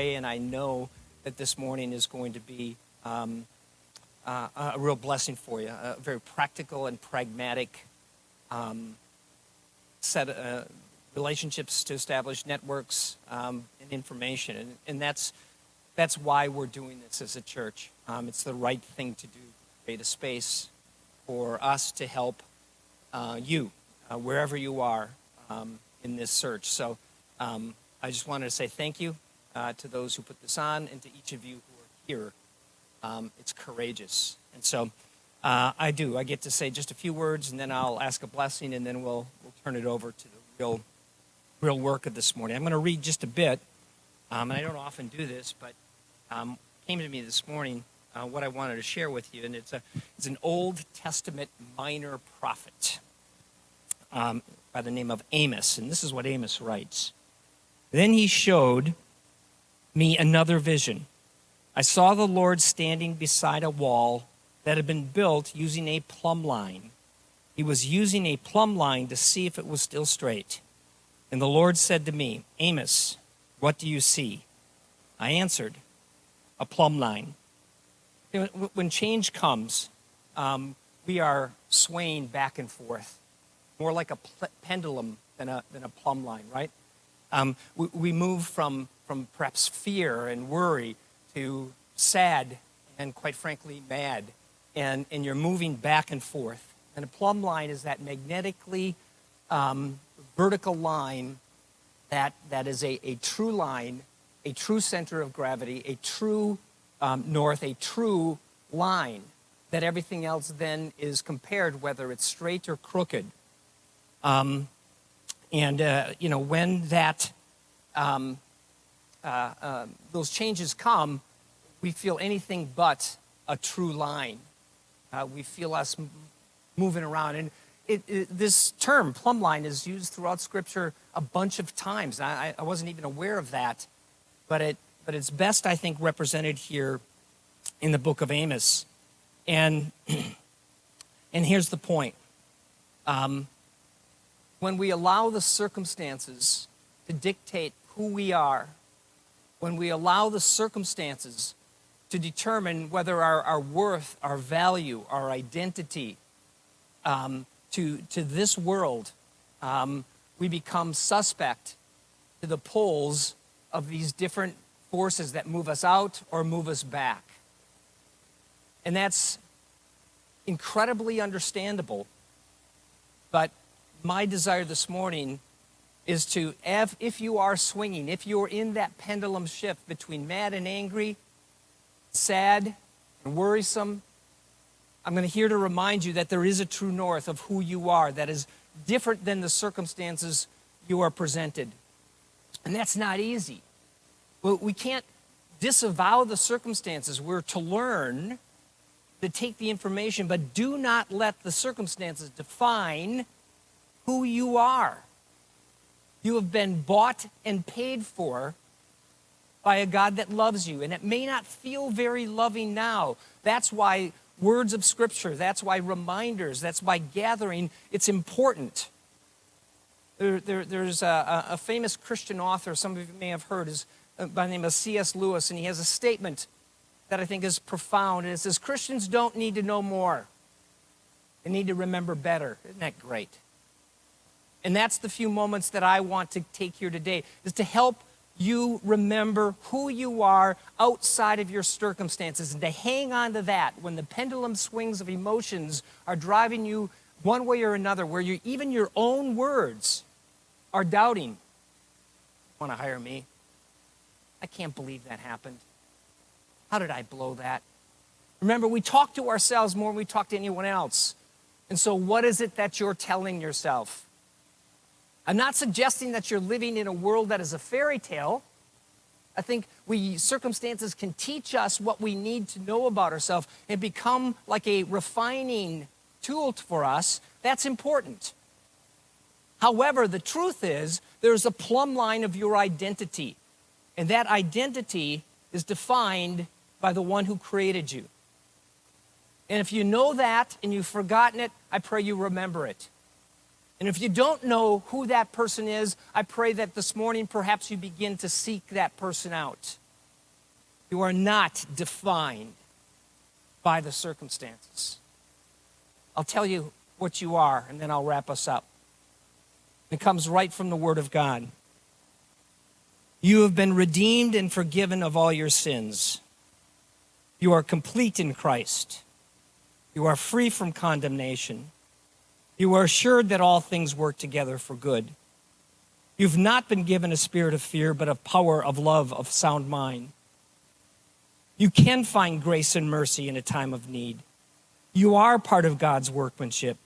pray and I know that this morning is going to be a real blessing for you, a very practical and pragmatic set of relationships to establish, networks, and information. And that's why we're doing this as a church. It's the right thing to do, to create a space for us to help you, wherever you are in this search. So I just wanted to say thank you to those who put this on and to each of you who are here. It's courageous. And so I get to say just a few words, and then I'll ask a blessing, and then we'll turn it over to the real work of this morning. I'm going to read just a bit, and I don't often do this, but came to me this morning what I wanted to share with you, and it's an Old Testament minor prophet by the name of Amos, and this is what Amos writes. Then he showed me another vision. I saw the Lord standing beside a wall that had been built using a plumb line. He was using a plumb line to see if it was still straight. And the Lord said to me, Amos, what do you see? I answered, a plumb line. You know, when change comes, we are swaying back and forth, more like a pendulum than a plumb line, right? We move from perhaps fear and worry to sad and, quite frankly, mad. And you're moving back and forth. And a plumb line is that magnetically vertical line that is a true line, a true center of gravity, a true north, a true line that everything else then is compared, whether it's straight or crooked. When that those changes come, we feel anything but a true line. We feel us moving around. And this term, plumb line, is used throughout Scripture a bunch of times. I wasn't even aware of that. But it's best, I think, represented here in the book of Amos. And here's the point. When we allow the circumstances to dictate who we are, when we allow the circumstances to determine whether our worth, our value, our identity to this world, we become suspect to the poles of these different forces that move us out or move us back. And that's incredibly understandable. But my desire this morning is to, if you are swinging, if you're in that pendulum shift between mad and angry, sad and worrisome, I'm going to here to remind you that there is a true north of who you are that is different than the circumstances you are presented. And that's not easy. We can't disavow the circumstances. We're to learn to take the information, but do not let the circumstances define who you are. You have been bought and paid for by a God that loves you, and it may not feel very loving now. That's why words of Scripture, that's why reminders, that's why gathering, it's important. There's a famous Christian author, some of you may have heard, is by the name of C.S. Lewis, and he has a statement that I think is profound, and it says, Christians don't need to know more. They need to remember better. Isn't that great? And that's the few moments that I want to take here today, is to help you remember who you are outside of your circumstances and to hang on to that when the pendulum swings of emotions are driving you one way or another, where even your own words are doubting. Want to hire me? I can't believe that happened. How did I blow that? Remember, we talk to ourselves more than we talk to anyone else. And so what is it that you're telling yourself? I'm not suggesting that you're living in a world that is a fairy tale. I think circumstances can teach us what we need to know about ourselves and become like a refining tool for us. That's important. However, the truth is there's a plumb line of your identity. And that identity is defined by the one who created you. And if you know that and you've forgotten it, I pray you remember it. And if you don't know who that person is, I pray that this morning perhaps you begin to seek that person out. You are not defined by the circumstances. I'll tell you what you are, and then I'll wrap us up. It comes right from the Word of God. You have been redeemed and forgiven of all your sins. You are complete in Christ. You are free from condemnation. You are assured that all things work together for good. You've not been given a spirit of fear, but of power, of love, of sound mind. You can find grace and mercy in a time of need. You are part of God's workmanship,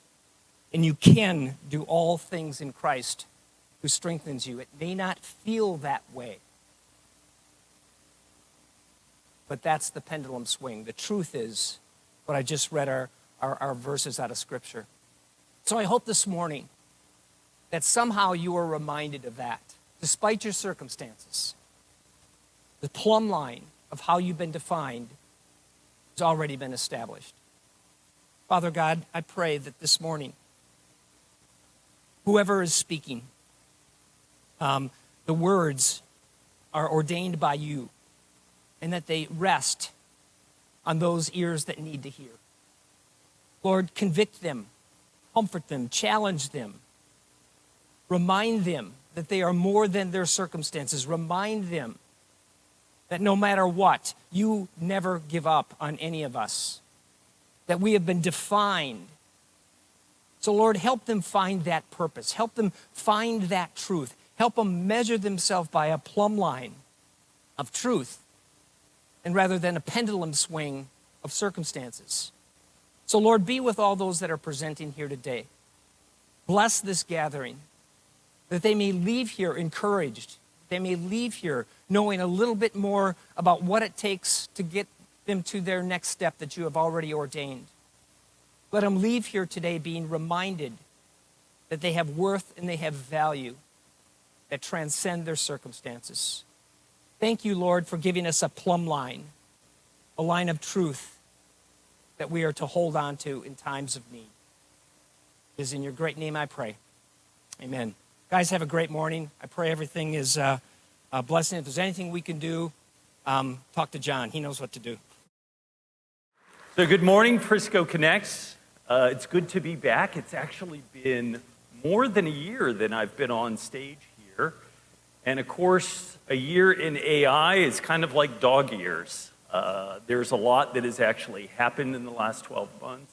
and you can do all things in Christ who strengthens you. It may not feel that way, but that's the pendulum swing. The truth is what I just read our verses out of Scripture. So I hope this morning that somehow you are reminded of that, despite your circumstances. The plumb line of how you've been defined has already been established. Father God, I pray that this morning, whoever is speaking, the words are ordained by you, and that they rest on those ears that need to hear. Lord, convict them, comfort them, challenge them. Remind them that they are more than their circumstances. Remind them that no matter what, you never give up on any of us, that we have been defined. So Lord, help them find that purpose. Help them find that truth. Help them measure themselves by a plumb line of truth, and rather than a pendulum swing of circumstances. So Lord, be with all those that are presenting here today. Bless this gathering, that they may leave here encouraged. They may leave here knowing a little bit more about what it takes to get them to their next step that you have already ordained. Let them leave here today being reminded that they have worth and they have value that transcend their circumstances. Thank you, Lord, for giving us a plumb line, a line of truth that we are to hold on to in times of need. It is in your great name I pray. Amen. Guys, have a great morning. I pray everything is a blessing. If there's anything we can do, talk to John. He knows what to do. So good morning, Frisco Connects. It's good to be back. It's actually been more than a year that I've been on stage here. And of course, a year in AI is kind of like dog years. There's a lot that has actually happened in the last 12 months.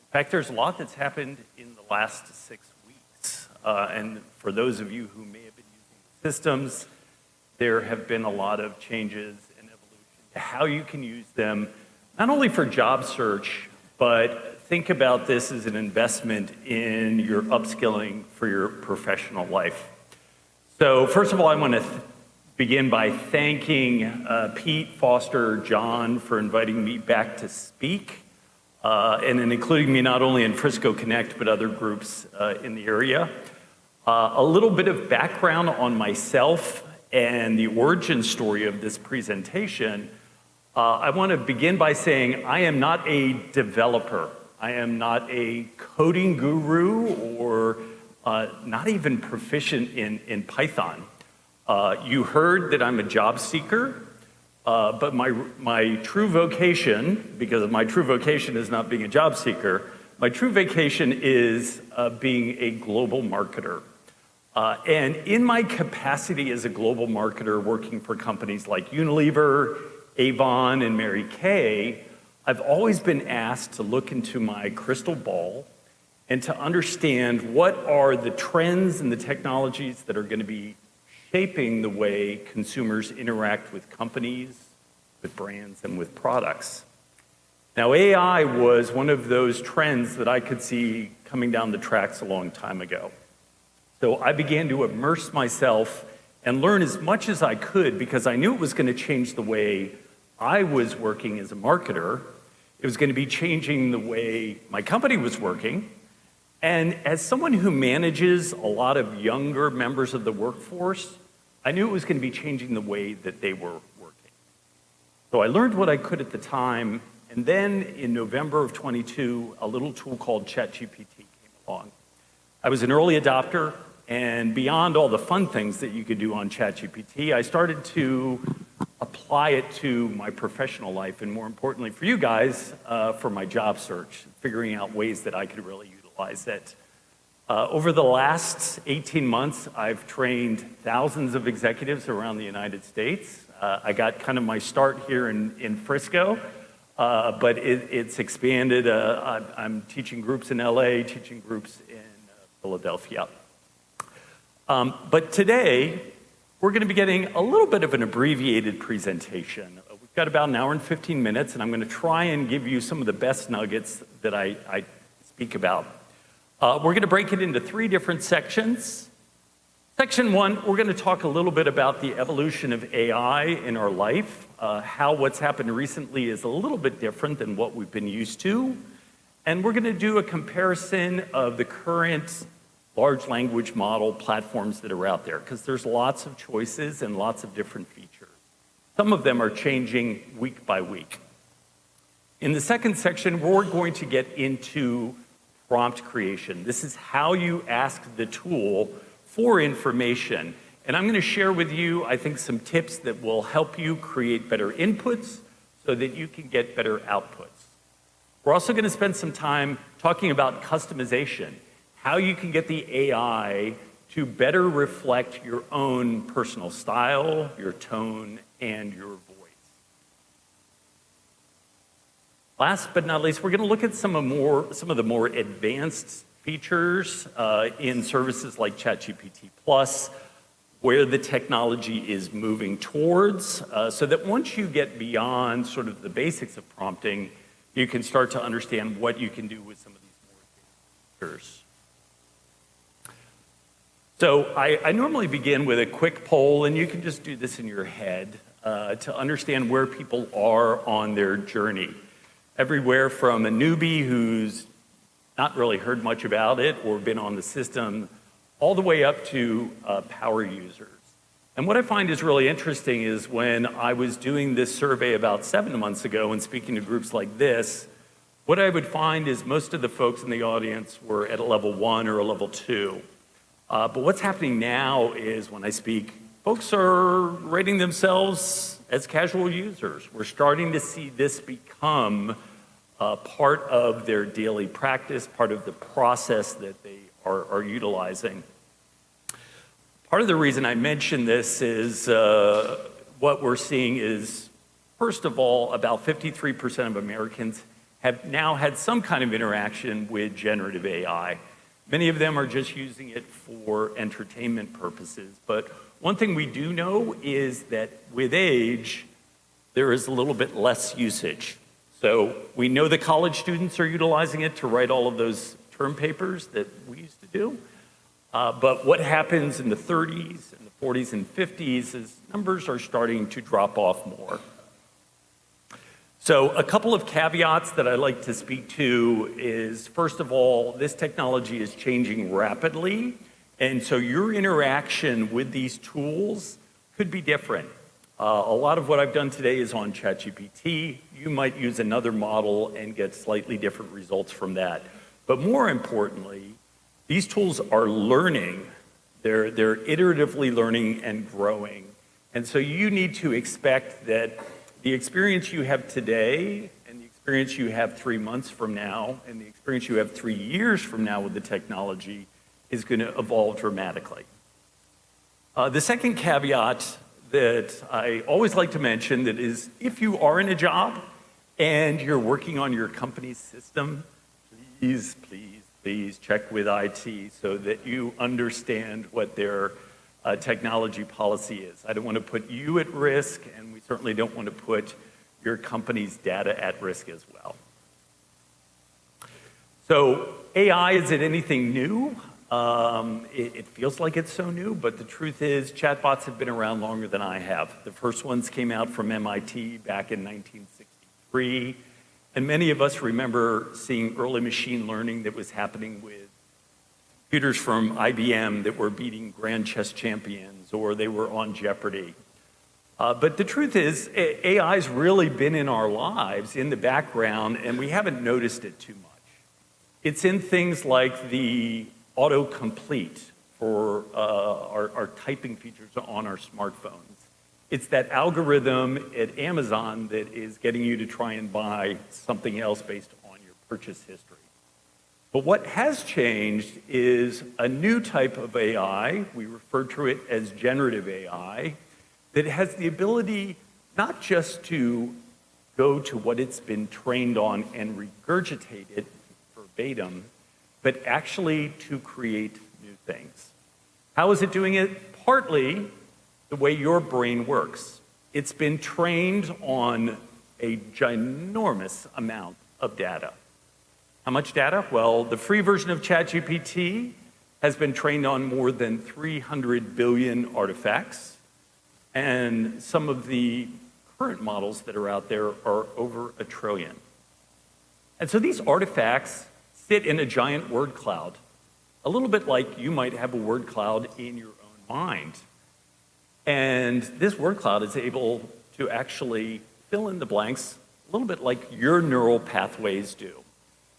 In fact, there's a lot that's happened in the last 6 weeks. And for those of you who may have been using the systems, there have been a lot of changes and evolution to how you can use them, not only for job search, but think about this as an investment in your upskilling for your professional life. So first of all, I want to begin by thanking Pete, Foster, John for inviting me back to speak, and in including me not only in Frisco Connect, but other groups in the area. A little bit of background on myself and the origin story of this presentation. I want to begin by saying I am not a developer. I am not a coding guru or not even proficient in Python. You heard that I'm a job seeker, but my true vocation, because my true vocation is not being a job seeker, my true vocation is being a global marketer. And in my capacity as a global marketer working for companies like Unilever, Avon, and Mary Kay, I've always been asked to look into my crystal ball and to understand what are the trends and the technologies that are going to be shaping the way consumers interact with companies, with brands, and with products. Now, AI was one of those trends that I could see coming down the tracks a long time ago. So I began to immerse myself and learn as much as I could because I knew it was going to change the way I was working as a marketer. It was going to be changing the way my company was working. And as someone who manages a lot of younger members of the workforce, I knew it was going to be changing the way that they were working. So I learned what I could at the time. And then in November of 22, a little tool called ChatGPT came along. I was an early adopter. And beyond all the fun things that you could do on ChatGPT, I started to apply apply it to my professional life, and more importantly for you guys, for my job search, figuring out ways that I could really utilize it. Over the last 18 months, I've trained thousands of executives around the United States. I got kind of my start here in Frisco, but it's expanded. I'm teaching groups in LA, teaching groups in Philadelphia. But today, we're going to be getting a little bit of an abbreviated presentation. We've got about an hour and 15 minutes, and I'm going to try and give you some of the best nuggets that I speak about. We're going to break it into 3 different sections. Section 1, we're going to talk a little bit about the evolution of AI in our life, how what's happened recently is a little bit different than what we've been used to. And we're going to do a comparison of the current large language model platforms that are out there, because there's lots of choices and lots of different features. Some of them are changing week by week. In the second section, we're going to get into prompt creation. This is how you ask the tool for information. And I'm going to share with you, I think, some tips that will help you create better inputs so that you can get better outputs. We're also going to spend some time talking about customization, how you can get the AI to better reflect your own personal style, your tone, and your voice. Last but not least, we're going to look at some of the more advanced features in services like ChatGPT Plus, where the technology is moving towards, so that once you get beyond sort of the basics of prompting, you can start to understand what you can do with some of these more advanced features. So I normally begin with a quick poll, and you can just do this in your head to understand where people are on their journey. Everywhere from a newbie who's not really heard much about it or been on the system, all the way up to power users. And what I find is really interesting is when I was doing this survey about 7 months ago and speaking to groups like this, what I would find is most of the folks in the audience were at a level 1 or a level 2. But what's happening now is when I speak, folks are rating themselves as casual users. We're starting to see this become part of their daily practice, part of the process that they are utilizing. Part of the reason I mention this is what we're seeing is, first of all, about 53% of Americans have now had some kind of interaction with generative AI. Many of them are just using it for entertainment purposes. But one thing we do know is that with age, there is a little bit less usage. So we know the college students are utilizing it to write all of those term papers that we used to do. But what happens in the 30s and the 40s and 50s is numbers are starting to drop off more. So a couple of caveats that I like to speak to is, first of all, this technology is changing rapidly. And so your interaction with these tools could be different. A lot of what I've done today is on ChatGPT. You might use another model and get slightly different results from that. But more importantly, these tools are learning. They're iteratively learning and growing. And so you need to expect that the experience you have today and the experience you have 3 months from now and the experience you have 3 years from now with the technology is going to evolve dramatically. The second caveat that I always like to mention that is, if you are in a job and you're working on your company's system, please check with IT so that you understand what their technology policy is. I don't want to put you at risk, and we certainly don't want to put your company's data at risk as well. So AI, is it anything new? It feels like it's so new, but the truth is chatbots have been around longer than I have. The first ones came out from MIT back in 1963, and many of us remember seeing early machine learning that was happening with computers from IBM that were beating grand chess champions, or they were on Jeopardy. But the truth is, AI's really been in our lives in the background, and we haven't noticed it too much. It's in things like the autocomplete for our typing features on our smartphones. It's that algorithm at Amazon that is getting you to try and buy something else based on your purchase history. But what has changed is a new type of AI, we refer to it as generative AI, that has the ability not just to go to what it's been trained on and regurgitate it verbatim, but actually to create new things. How is it doing it? Partly the way your brain works. It's been trained on a ginormous amount of data. How much data? Well, the free version of ChatGPT has been trained on more than 300 billion artifacts, and some of the current models that are out there are over 1 trillion. And so these artifacts sit in a giant word cloud, a little bit like you might have a word cloud in your own mind. And this word cloud is able to actually fill in the blanks a little bit like your neural pathways do.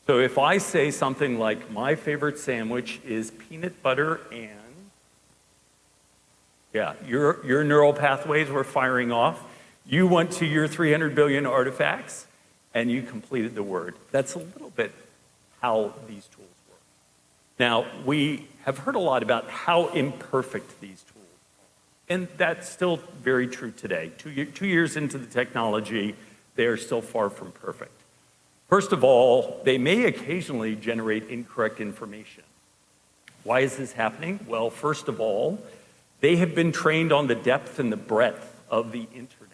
So if I say something like, my favorite sandwich is peanut butter and, yeah, your neural pathways were firing off. You went to your 300 billion artifacts and you completed the word. That's a little bit how these tools work. Now, we have heard a lot about how imperfect these tools are. And that's still very true today. 2 years into the technology, they are still far from perfect. First of all, they may occasionally generate incorrect information. Why is this happening? Well, first of all, they have been trained on the depth and the breadth of the internet.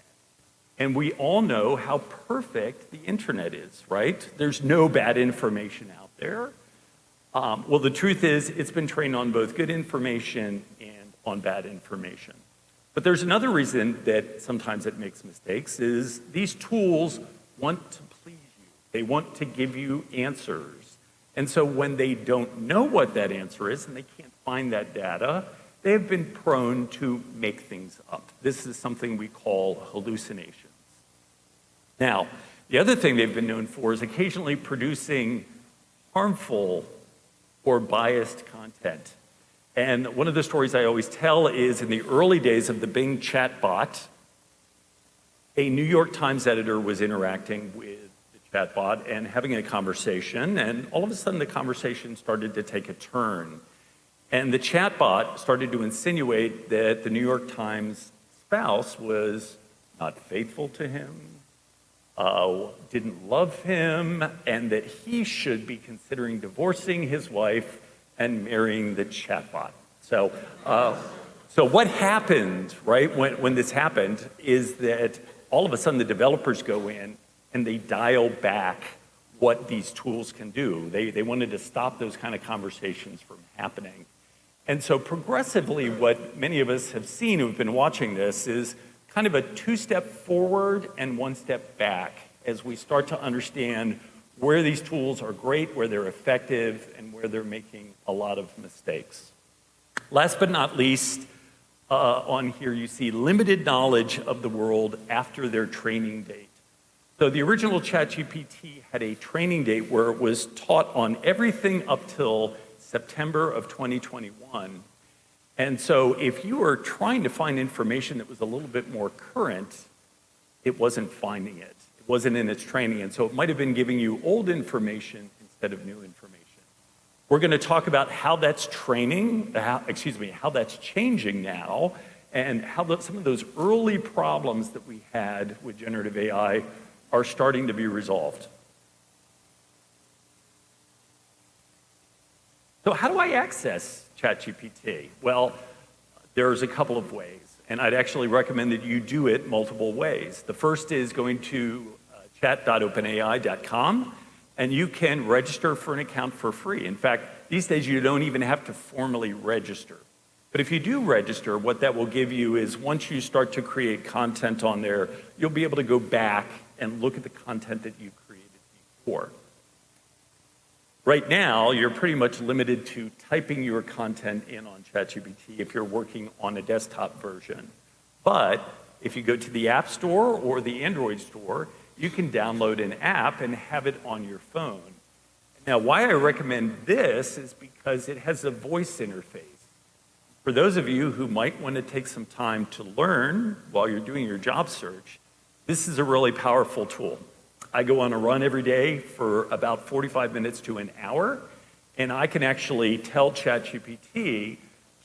And we all know how perfect the internet is, right? There's no bad information out there. Well, the truth is, it's been trained on both good information and on bad information. But there's another reason that sometimes it makes mistakes, is these tools want to please you. They want to give you answers. And so when they don't know what that answer is and they can't find that data, they've been prone to make things up. This is something we call hallucinations. Now, the other thing they've been known for is occasionally producing harmful or biased content. And one of the stories I always tell is in the early days of the Bing chatbot, a New York Times editor was interacting with the chatbot and having a conversation, and all of a sudden the conversation started to take a turn. And the chatbot started to insinuate that the New York Times spouse was not faithful to him, didn't love him, and that he should be considering divorcing his wife and marrying the chatbot. So what happened, right, when this happened is that all of a sudden the developers go in and they dial back what these tools can do. They wanted to stop those kind of conversations from happening. And so progressively, what many of us have seen who've been watching this is kind of a 2-step forward and 1 step back as we start to understand where these tools are great, where they're effective, and where they're making a lot of mistakes. Last but not least, on here you see limited knowledge of the world after their training date. So the original ChatGPT had a training date where it was taught on everything up till September of 2021. And so if you were trying to find information that was a little bit more current, it wasn't finding it. It wasn't in its training. And so it might have been giving you old information instead of new information. We're going to talk about how that's how that's changing now, and how some of those early problems that we had with generative AI are starting to be resolved. So how do I access ChatGPT? Well, there's a couple of ways, and I'd actually recommend that you do it multiple ways. The first is going to chat.openai.com, and you can register for an account for free. In fact, these days you don't even have to formally register. But if you do register, what that will give you is once you start to create content on there, you'll be able to go back and look at the content that you created before. Right now, you're pretty much limited to typing your content in on ChatGPT if you're working on a desktop version. But if you go to the App Store or the Android store, you can download an app and have it on your phone. Now, why I recommend this is because it has a voice interface. For those of you who might want to take some time to learn while you're doing your job search, this is a really powerful tool. I go on a run every day for about 45 minutes to an hour, and I can actually tell ChatGPT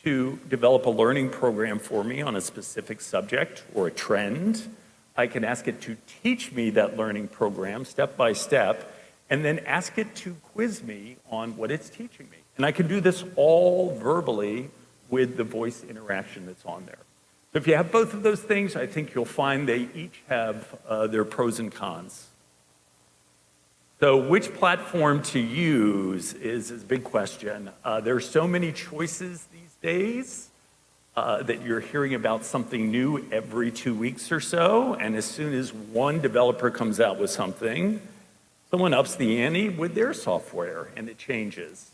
to develop a learning program for me on a specific subject or a trend. I can ask it to teach me that learning program step by step, and then ask it to quiz me on what it's teaching me. And I can do this all verbally with the voice interaction that's on there. So if you have both of those things, I think you'll find they each have their pros and cons. So which platform to use is a big question. There are so many choices these days that you're hearing about something new every 2 weeks or so, and as soon as one developer comes out with something, someone ups the ante with their software, and it changes.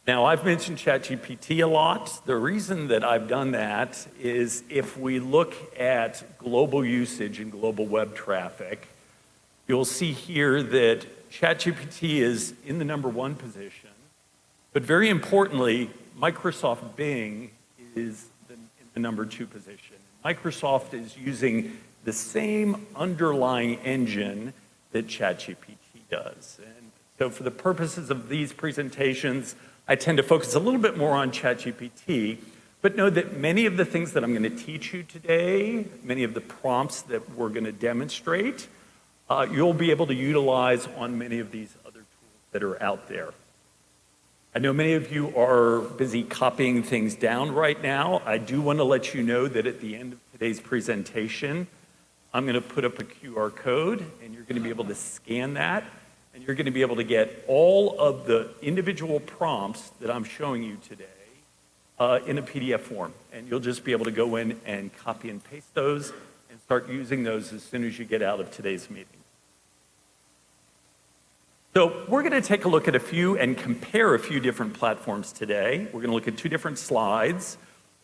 Now, I've mentioned ChatGPT a lot. The reason that I've done that is if we look at global usage and global web traffic, you'll see here that ChatGPT is in the #1 position, but very importantly, Microsoft Bing is in the #2 position. Microsoft is using the same underlying engine that ChatGPT does. And so for the purposes of these presentations, I tend to focus a little bit more on ChatGPT, but know that many of the things that I'm going to teach you today, many of the prompts that we're going to demonstrate, you'll be able to utilize on many of these other tools that are out there. I know many of you are busy copying things down right now. I do want to let you know that at the end of today's presentation, I'm going to put up a QR code, and you're going to be able to scan that, and you're going to be able to get all of the individual prompts that I'm showing you today in a PDF form. And you'll just be able to go in and copy and paste those and start using those as soon as you get out of today's meeting. So we're going to take a look at a few and compare a few different platforms today. We're going to look at 2 different slides.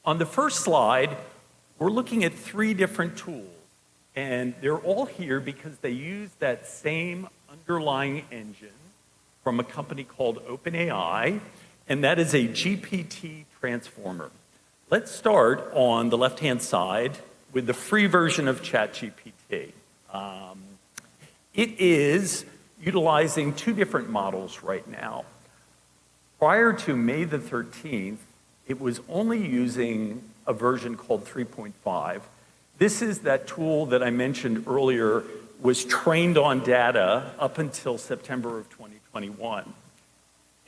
On the first slide, we're looking at 3 different tools. And they're all here because they use that same underlying engine from a company called OpenAI, and that is a GPT transformer. Let's start on the left-hand side with the free version of ChatGPT. It is utilizing 2 different models right now. Prior to May the 13th, it was only using a version called 3.5. This is that tool that I mentioned earlier was trained on data up until September of 2021.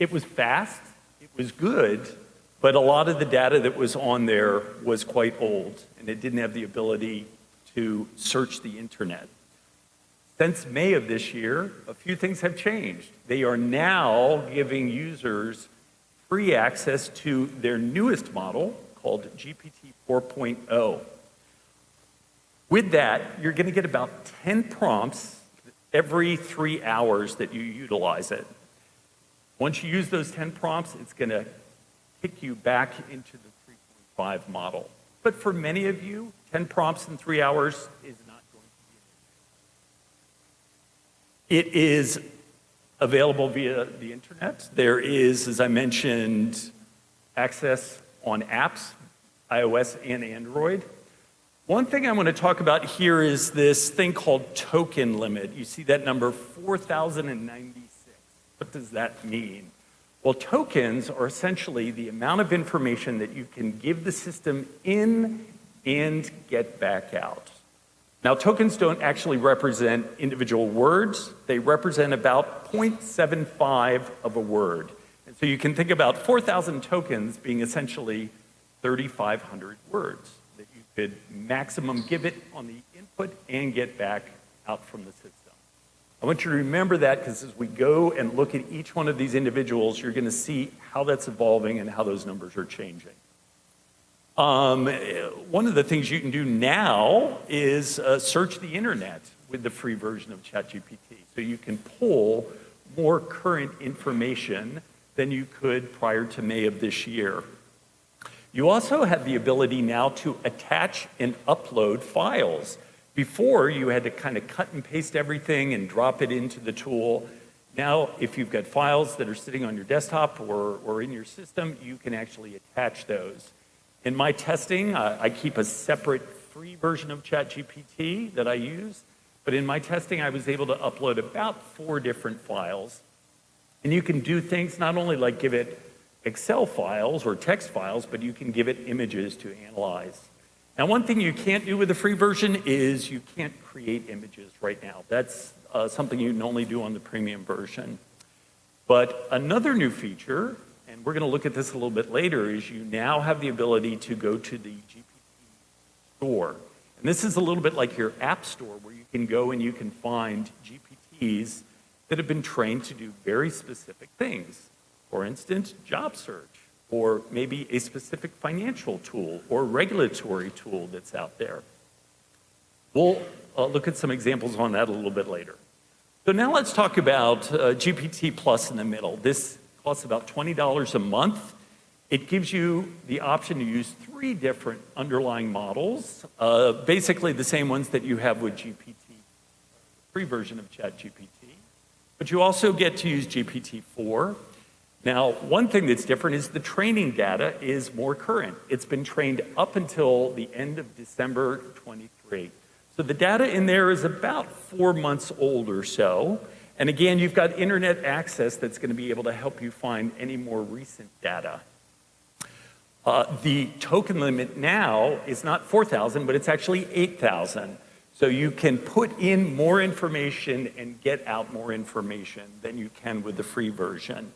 It was fast, it was good, but a lot of the data that was on there was quite old, and it didn't have the ability to search the internet. Since May of this year, a few things have changed. They are now giving users free access to their newest model called GPT 4.0. With that, you're going to get about 10 prompts every 3 hours that you utilize it. Once you use those 10 prompts, it's going to kick you back into the 3.5 model. But for many of you, 10 prompts in 3 hours is not going to be enough. It is available via the internet. There is, as I mentioned, access on apps, iOS and Android. One thing I want to talk about here is this thing called token limit. You see that number 4,096. What does that mean? Well, tokens are essentially the amount of information that you can give the system in and get back out. Now, tokens don't actually represent individual words. They represent about 0.75 of a word. And so you can think about 4,000 tokens being essentially 3,500 words that you could maximum give it on the input and get back out from the system. I want you to remember that because as we go and look at each one of these individuals, you're going to see how that's evolving and how those numbers are changing. One of the things you can do now is search the internet with the free version of ChatGPT. So you can pull more current information than you could prior to May of this year. You also have the ability now to attach and upload files. Before, you had to kind of cut and paste everything and drop it into the tool. Now, if you've got files that are sitting on your desktop or in your system, you can actually attach those. In my testing, I keep a separate free version of ChatGPT that I use, but in my testing, I was able to upload about 4 different files. And you can do things not only like give it Excel files or text files, but you can give it images to analyze. Now, one thing you can't do with the free version is you can't create images right now. That's something you can only do on the premium version. But another new feature, and we're going to look at this a little bit later, is you now have the ability to go to the GPT store. And this is a little bit like your app store where you can go and you can find GPTs that have been trained to do very specific things. For instance, job search, or maybe a specific financial tool or regulatory tool that's out there. We'll look at some examples on that a little bit later. So now let's talk about GPT Plus in the middle. This costs about $20 a month. It gives you the option to use 3 different underlying models, basically the same ones that you have with GPT, free version of ChatGPT. But you also get to use GPT-4. Now, one thing that's different is the training data is more current. It's been trained up until the end of December 23. So the data in there is about 4 months old or so. And again, you've got internet access that's going to be able to help you find any more recent data. The token limit now is not 4,000, but it's actually 8,000. So you can put in more information and get out more information than you can with the free version.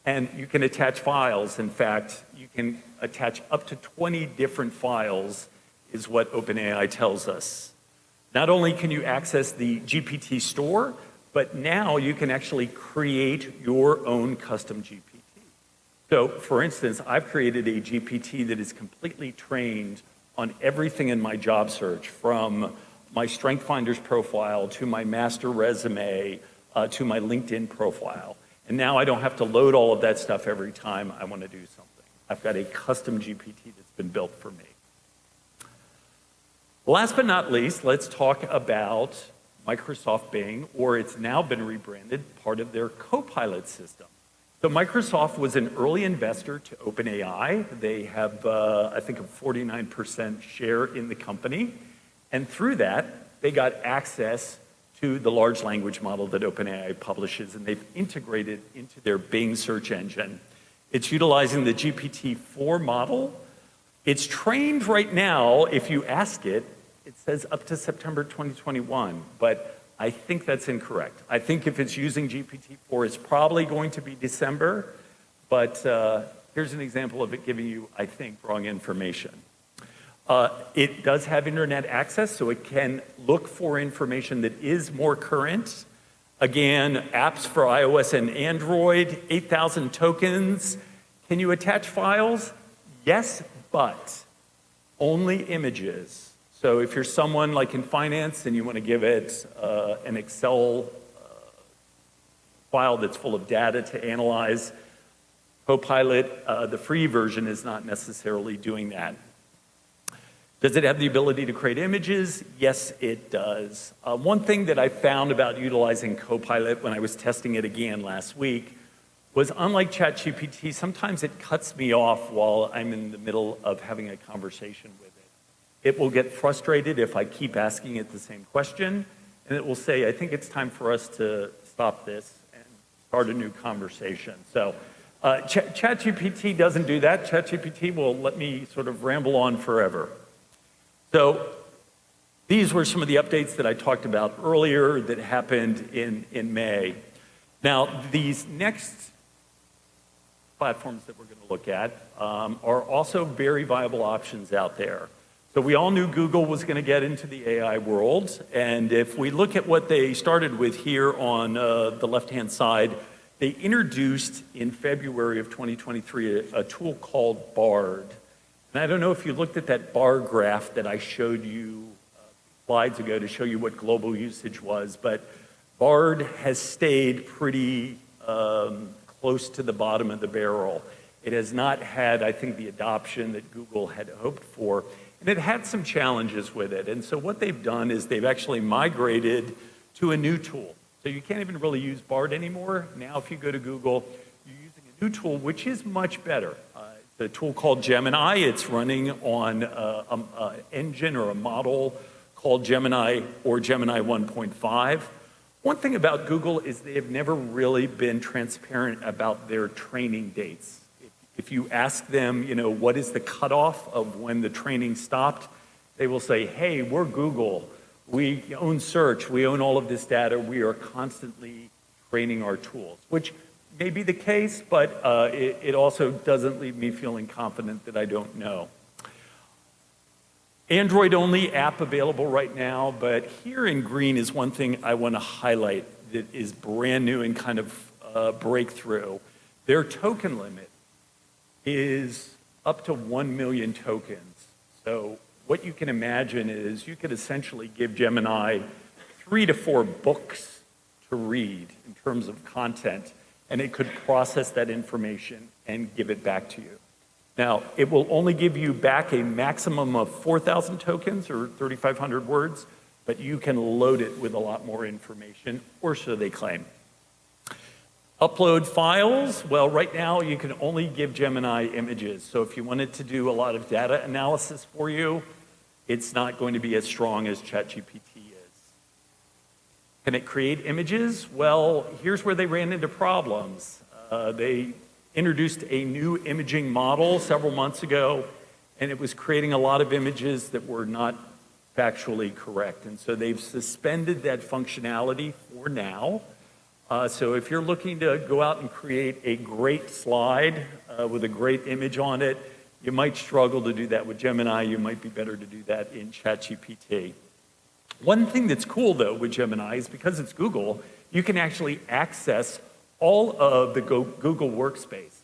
And you can attach files. In fact, you can attach up to 20 different files, is what OpenAI tells us. Not only can you access the GPT store, but now you can actually create your own custom GPT. So, for instance, I've created a GPT that is completely trained on everything in my job search, from my Strength Finders profile to my master resume to my LinkedIn profile. And now I don't have to load all of that stuff every time I want to do something. I've got a custom GPT that's been built for me. Last but not least, let's talk about Microsoft Bing, or it's now been rebranded, part of their Copilot system. So Microsoft was an early investor to OpenAI. They have, I think, a 49% share in the company. And through that, they got access to the large language model that OpenAI publishes, and they've integrated into their Bing search engine. It's utilizing the GPT-4 model. It's trained right now, if you ask it, it says up to September 2021, but I think that's incorrect. I think if it's using GPT-4, it's probably going to be December, but here's an example of it giving you, I think, wrong information. It does have internet access, so it can look for information that is more current. Again, apps for iOS and Android, 8,000 tokens. Can you attach files? Yes, but only images. So if you're someone like in finance and you want to give it an Excel file that's full of data to analyze, Copilot, the free version, is not necessarily doing that. Does it have the ability to create images? Yes, it does. One thing that I found about utilizing Copilot when I was testing it again last week was, unlike ChatGPT, sometimes it cuts me off while I'm in the middle of having a conversation with it. It will get frustrated if I keep asking it the same question, and it will say, I think it's time for us to stop this and start a new conversation. So ChatGPT doesn't do that. ChatGPT will let me sort of ramble on forever. So these were some of the updates that I talked about earlier that happened in May. Now, these next platforms that we're going to look at are also very viable options out there. So we all knew Google was going to get into the AI world, and if we look at what they started with here on the left-hand side, they introduced in February of 2023 a tool called Bard. And I don't know if you looked at that bar graph that I showed you slides ago to show you what global usage was, but Bard has stayed pretty close to the bottom of the barrel. It has not had, I think, the adoption that Google had hoped for. And it had some challenges with it. And so what they've done is they've actually migrated to a new tool. So you can't even really use Bard anymore. Now if you go to Google, you're using a new tool, which is much better. the tool called Gemini. It's running on an engine or a model called Gemini or Gemini 1.5. One thing about Google is they have never really been transparent about their training dates. If you ask them, what is the cutoff of when the training stopped, they will say, hey, we're Google. We own search. We own all of this data. We are constantly training our tools, which may be the case, but it also doesn't leave me feeling confident that I don't know. Android-only app available right now, but here in green is one thing I want to highlight that is brand new and kind of breakthrough. Their token limit is up to 1 million tokens. So what you can imagine is you could essentially give Gemini 3 to 4 books to read in terms of content, and it could process that information and give it back to you. Now, it will only give you back a maximum of 4,000 tokens or 3,500 words, but you can load it with a lot more information, or so they claim. Upload files, well, right now you can only give Gemini images. So if you wanted to do a lot of data analysis for you, it's not going to be as strong as ChatGPT is. Can it create images? Well, here's where they ran into problems. They introduced a new imaging model several months ago, and it was creating a lot of images that were not factually correct. And so they've suspended that functionality for now. So if you're looking to go out and create a great slide with a great image on it, you might struggle to do that with Gemini. You might be better to do that in ChatGPT. One thing that's cool, though, with Gemini is because it's Google, you can actually access all of the Google workspace.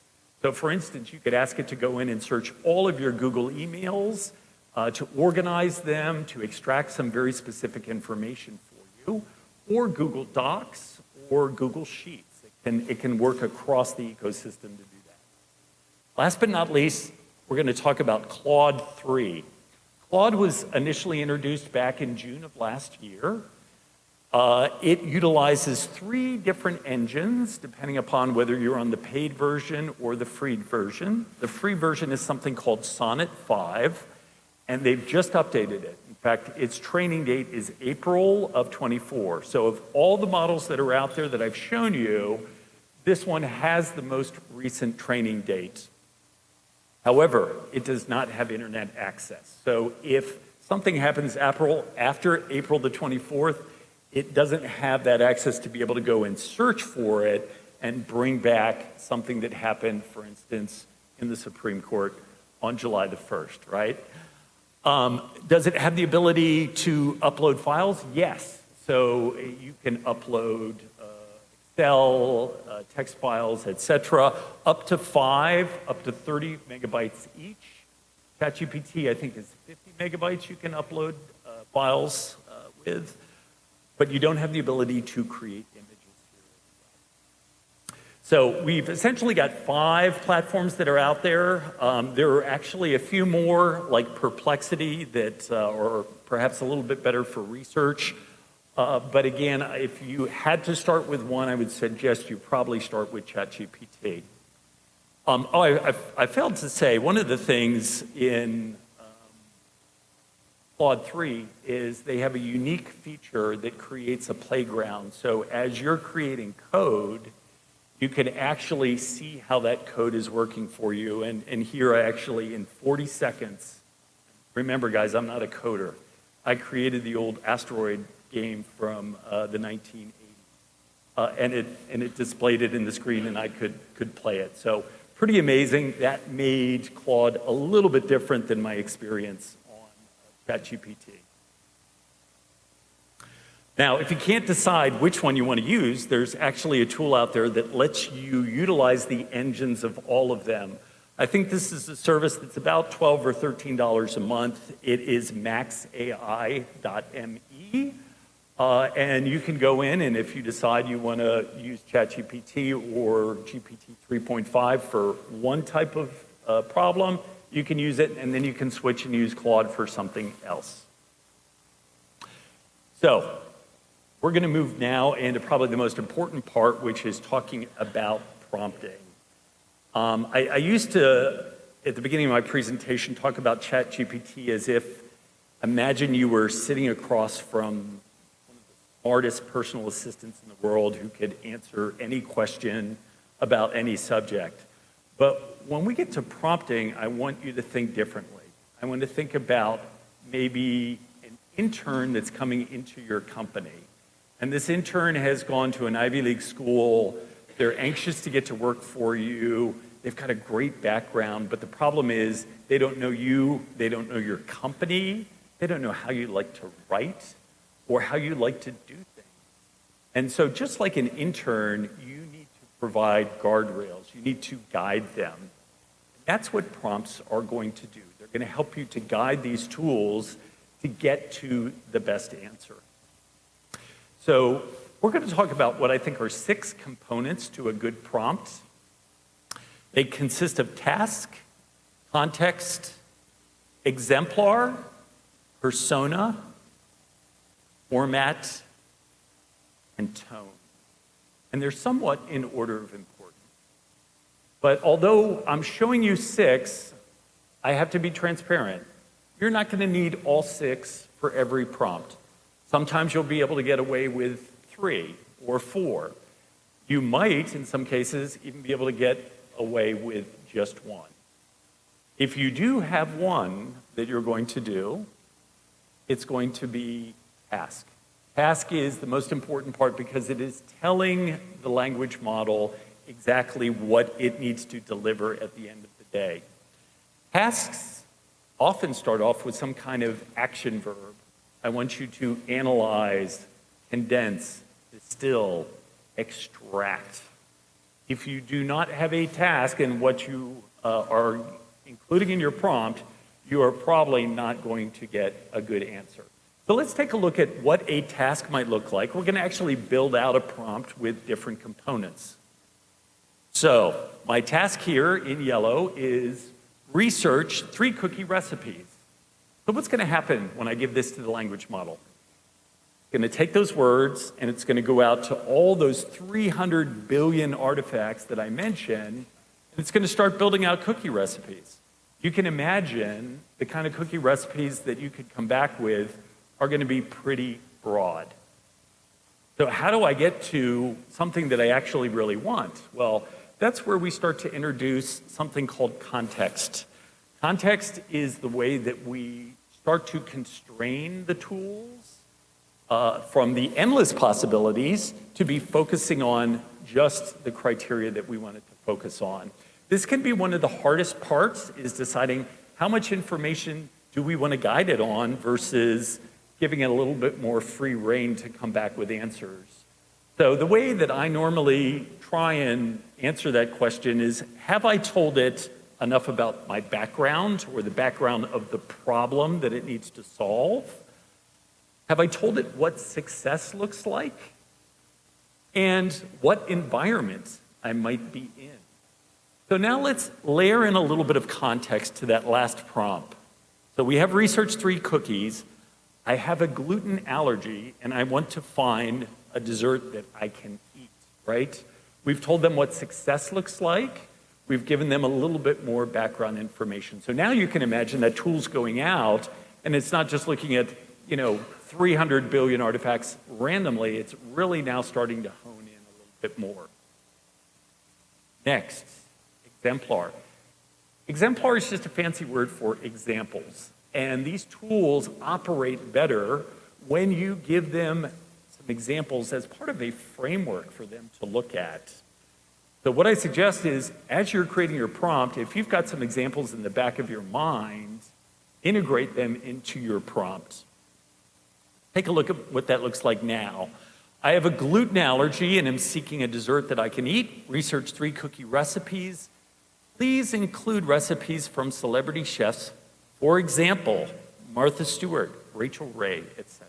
So for instance, you could ask it to go in and search all of your Google emails, to organize them, to extract some very specific information for you, or Google Docs, or Google Sheets. It can work across the ecosystem to do that. Last but not least, we're going to talk about Claude 3. Claude was initially introduced back in June of last year. It utilizes 3 different engines, depending upon whether you're on the paid version or the free version. The free version is something called Sonnet 5, and they've just updated it. In fact, its training date is April of 24. So of all the models that are out there that I've shown you, this one has the most recent training date. However, it does not have internet access. So if something happens after April the 24th, it doesn't have that access to be able to go and search for it and bring back something that happened, for instance, in the Supreme Court on July the 1st, right? Does it have the ability to upload files? Yes. So you can upload Excel, text files, etc., up to 5, up to 30 megabytes each. ChatGPT, I think, is 50 megabytes you can upload files with, but you don't have the ability to create images here. So we've essentially got 5 platforms that are out there. There are actually a few more, like Perplexity, that are perhaps a little bit better for research. But again, if you had to start with one, I would suggest you probably start with ChatGPT. I failed to say, one of the things in Claude 3 is they have a unique feature that creates a playground. So as you're creating code, you can actually see how that code is working for you. And here I actually, in 40 seconds, remember guys, I'm not a coder. I created the old asteroid game from the 1980s. And it displayed it in the screen and I could play it. So pretty amazing. That made Claude a little bit different than my experience on ChatGPT. Now, if you can't decide which one you want to use, there's actually a tool out there that lets you utilize the engines of all of them. I think this is a service that's about $12 or $13 a month. It is maxai.me. And you can go in, and if you decide you want to use ChatGPT or GPT 3.5 for one type of problem, you can use it, and then you can switch and use Claude for something else. So we're going to move now into probably the most important part, which is talking about prompting. I used to at the beginning of my presentation, talk about ChatGPT as if, imagine you were sitting across from one of the smartest personal assistants in the world who could answer any question about any subject. But when we get to prompting, I want you to think differently. I want to think about maybe an intern that's coming into your company. And this intern has gone to an Ivy League school. They're anxious to get to work for you. They've got a great background, but the problem is they don't know you, they don't know your company, they don't know how you like to write or how you like to do things. And so just like an intern, you need to provide guardrails. You need to guide them. That's what prompts are going to do. They're going to help you to guide these tools to get to the best answer. So we're going to talk about what I think are 6 components to a good prompt. They consist of task, context, exemplar, persona, format, and tone. And they're somewhat in order of importance. But although I'm showing you 6, I have to be transparent. You're not going to need all 6 for every prompt. Sometimes you'll be able to get away with 3 or 4. You might, in some cases, even be able to get away with just 1. If you do have one that you're going to do, it's going to be task. Task is the most important part because it is telling the language model exactly what it needs to deliver at the end of the day. Tasks often start off with some kind of action verb. I want you to analyze, condense, distill, extract. If you do not have a task in what you are including in your prompt, you are probably not going to get a good answer. So let's take a look at what a task might look like. We're going to actually build out a prompt with different components. So my task here in yellow is research 3 cookie recipes. So what's going to happen when I give this to the language model? Going to take those words and it's going to go out to all those 300 billion artifacts that I mentioned, and it's going to start building out cookie recipes. You can imagine the kind of cookie recipes that you could come back with are going to be pretty broad. So how do I get to something that I actually really want? Well, that's where we start to introduce something called context. Context is the way that we start to constrain the tools from the endless possibilities to be focusing on just the criteria that we wanted to focus on. This can be one of the hardest parts, is deciding how much information do we want to guide it on versus giving it a little bit more free rein to come back with answers. So the way that I normally try and answer that question is, have I told it enough about my background or the background of the problem that it needs to solve? Have I told it what success looks like and what environment I might be in? So now let's layer in a little bit of context to that last prompt. So we have research 3 cookies. I have a gluten allergy and I want to find a dessert that I can eat, right? We've told them what success looks like. We've given them a little bit more background information. So now you can imagine that tool's going out and it's not just looking at, 300 billion artifacts randomly. It's really now starting to hone in a little bit more. Next, exemplar. Exemplar is just a fancy word for examples. And these tools operate better when you give them some examples as part of a framework for them to look at. So what I suggest is, as you're creating your prompt, if you've got some examples in the back of your mind, integrate them into your prompt. Take a look at what that looks like now. I have a gluten allergy and am seeking a dessert that I can eat. Research 3 cookie recipes. Please include recipes from celebrity chefs. For example, Martha Stewart, Rachel Ray, etc.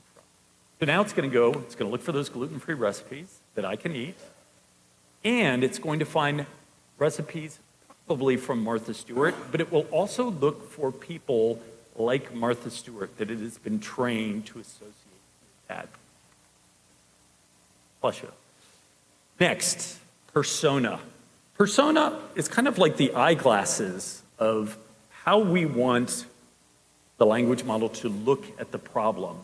So now it's going to look for those gluten-free recipes that I can eat. And it's going to find recipes probably from Martha Stewart, but it will also look for people like Martha Stewart that it has been trained to associate with that. Bless you. Next, persona. Persona is kind of like the eyeglasses of how we want the language model to look at the problem.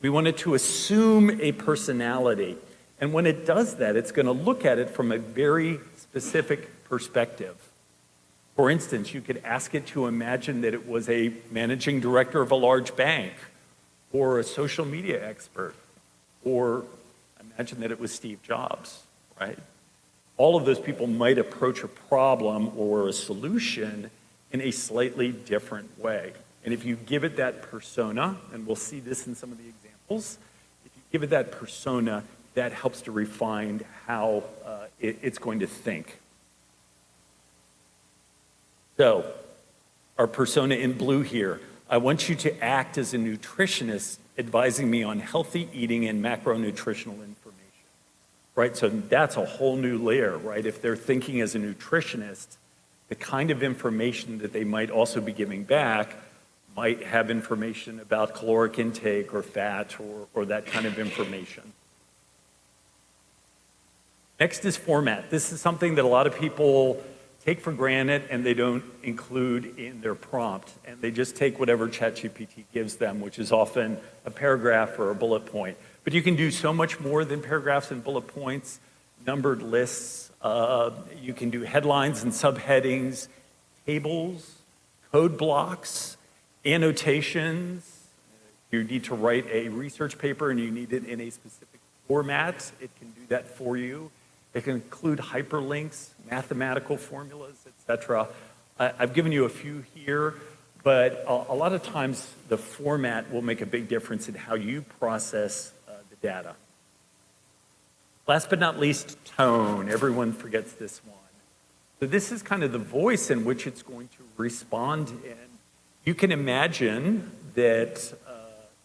We want it to assume a personality. And when it does that, it's going to look at it from a very specific perspective. For instance, you could ask it to imagine that it was a managing director of a large bank, or a social media expert, or imagine that it was Steve Jobs, right? All of those people might approach a problem or a solution in a slightly different way. And if you give it that persona, and we'll see this in some of the examples, if you give it that persona, that helps to refine how it's going to think. So, our persona in blue here, I want you to act as a nutritionist advising me on healthy eating and macronutritional information, right? So that's a whole new layer, right? If they're thinking as a nutritionist, the kind of information that they might also be giving back might have information about caloric intake or fat or that kind of information. Next is format. This is something that a lot of people take for granted and they don't include in their prompt. And they just take whatever ChatGPT gives them, which is often a paragraph or a bullet point. But you can do so much more than paragraphs and bullet points, numbered lists. You can do headlines and subheadings, tables, code blocks, annotations. You need to write a research paper and you need it in a specific format. It can do that for you. It can include hyperlinks, mathematical formulas, etc. I've given you a few here, but a lot of times the format will make a big difference in how you process the data. Last but not least, tone. Everyone forgets this one. So this is kind of the voice in which it's going to respond in. You can imagine that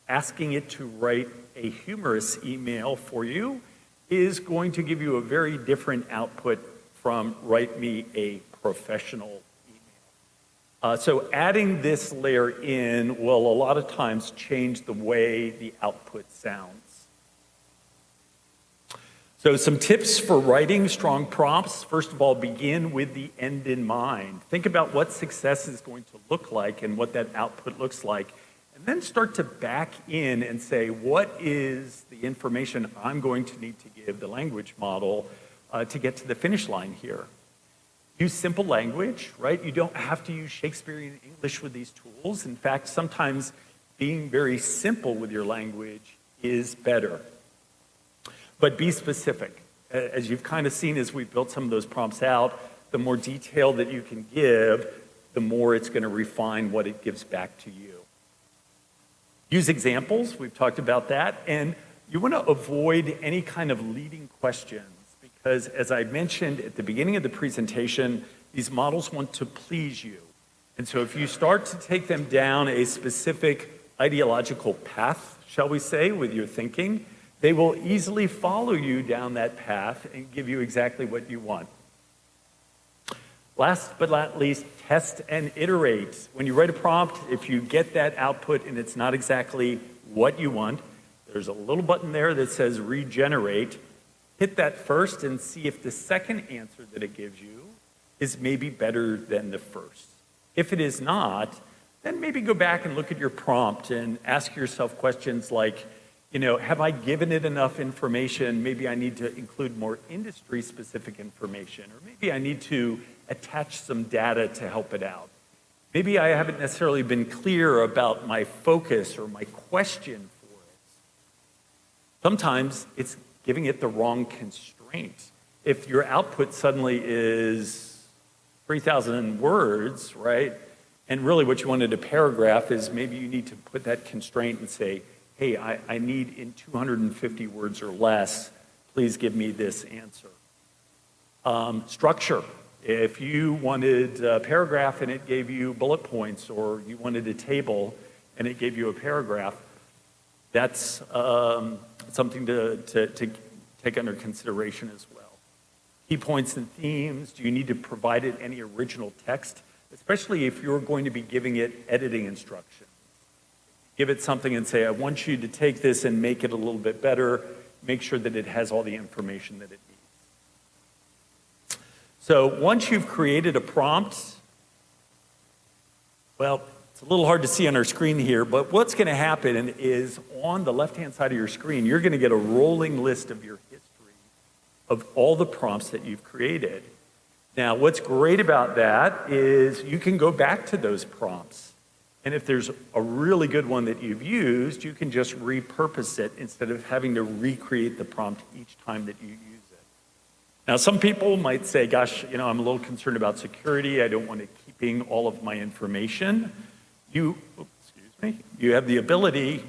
asking it to write a humorous email for you is going to give you a very different output from write me a professional email. So adding this layer in will a lot of times change the way the output sounds. So some tips for writing strong prompts. First of all, begin with the end in mind. Think about what success is going to look like and what that output looks like. And then start to back in and say, what is the information I'm going to need to give the language model to get to the finish line here? Use simple language, right? You don't have to use Shakespearean English with these tools. In fact, sometimes being very simple with your language is better. But be specific. As you've kind of seen as we've built some of those prompts out, the more detail that you can give, the more it's going to refine what it gives back to you. Use examples, we've talked about that, and you want to avoid any kind of leading questions because, as I mentioned at the beginning of the presentation, these models want to please you. And so if you start to take them down a specific ideological path, shall we say, with your thinking, they will easily follow you down that path and give you exactly what you want. Last but not least, test and iterate. When you write a prompt, if you get that output and it's not exactly what you want, there's a little button there that says regenerate. Hit that first and see if the second answer that it gives you is maybe better than the first. If it is not, then maybe go back and look at your prompt and ask yourself questions like, have I given it enough information? Maybe I need to include more industry-specific information, or maybe I need to attach some data to help it out. Maybe I haven't necessarily been clear about my focus or my question for it. Sometimes it's giving it the wrong constraint. If your output suddenly is 3,000 words, right, and really what you wanted a paragraph is maybe you need to put that constraint and say, hey, I need in 250 words or less, please give me this answer. Structure. If you wanted a paragraph and it gave you bullet points, or you wanted a table and it gave you a paragraph, that's something to take under consideration as well. Key points and themes. Do you need to provide it any original text, especially if you're going to be giving it editing instructions? Give it something and say, I want you to take this and make it a little bit better. Make sure that it has all the information that it needs. So once you've created a prompt, Well, it's a little hard to see on our screen here, but what's going to happen is on the left-hand side of your screen, you're going to get a rolling list of your history of all the prompts that you've created. Now, what's great about that is you can go back to those prompts. And if there's a really good one that you've used, you can just repurpose it instead of having to recreate the prompt each time that you use it. Now, some people might say, gosh, I'm a little concerned about security. I don't want to keeping all of my information. You have the ability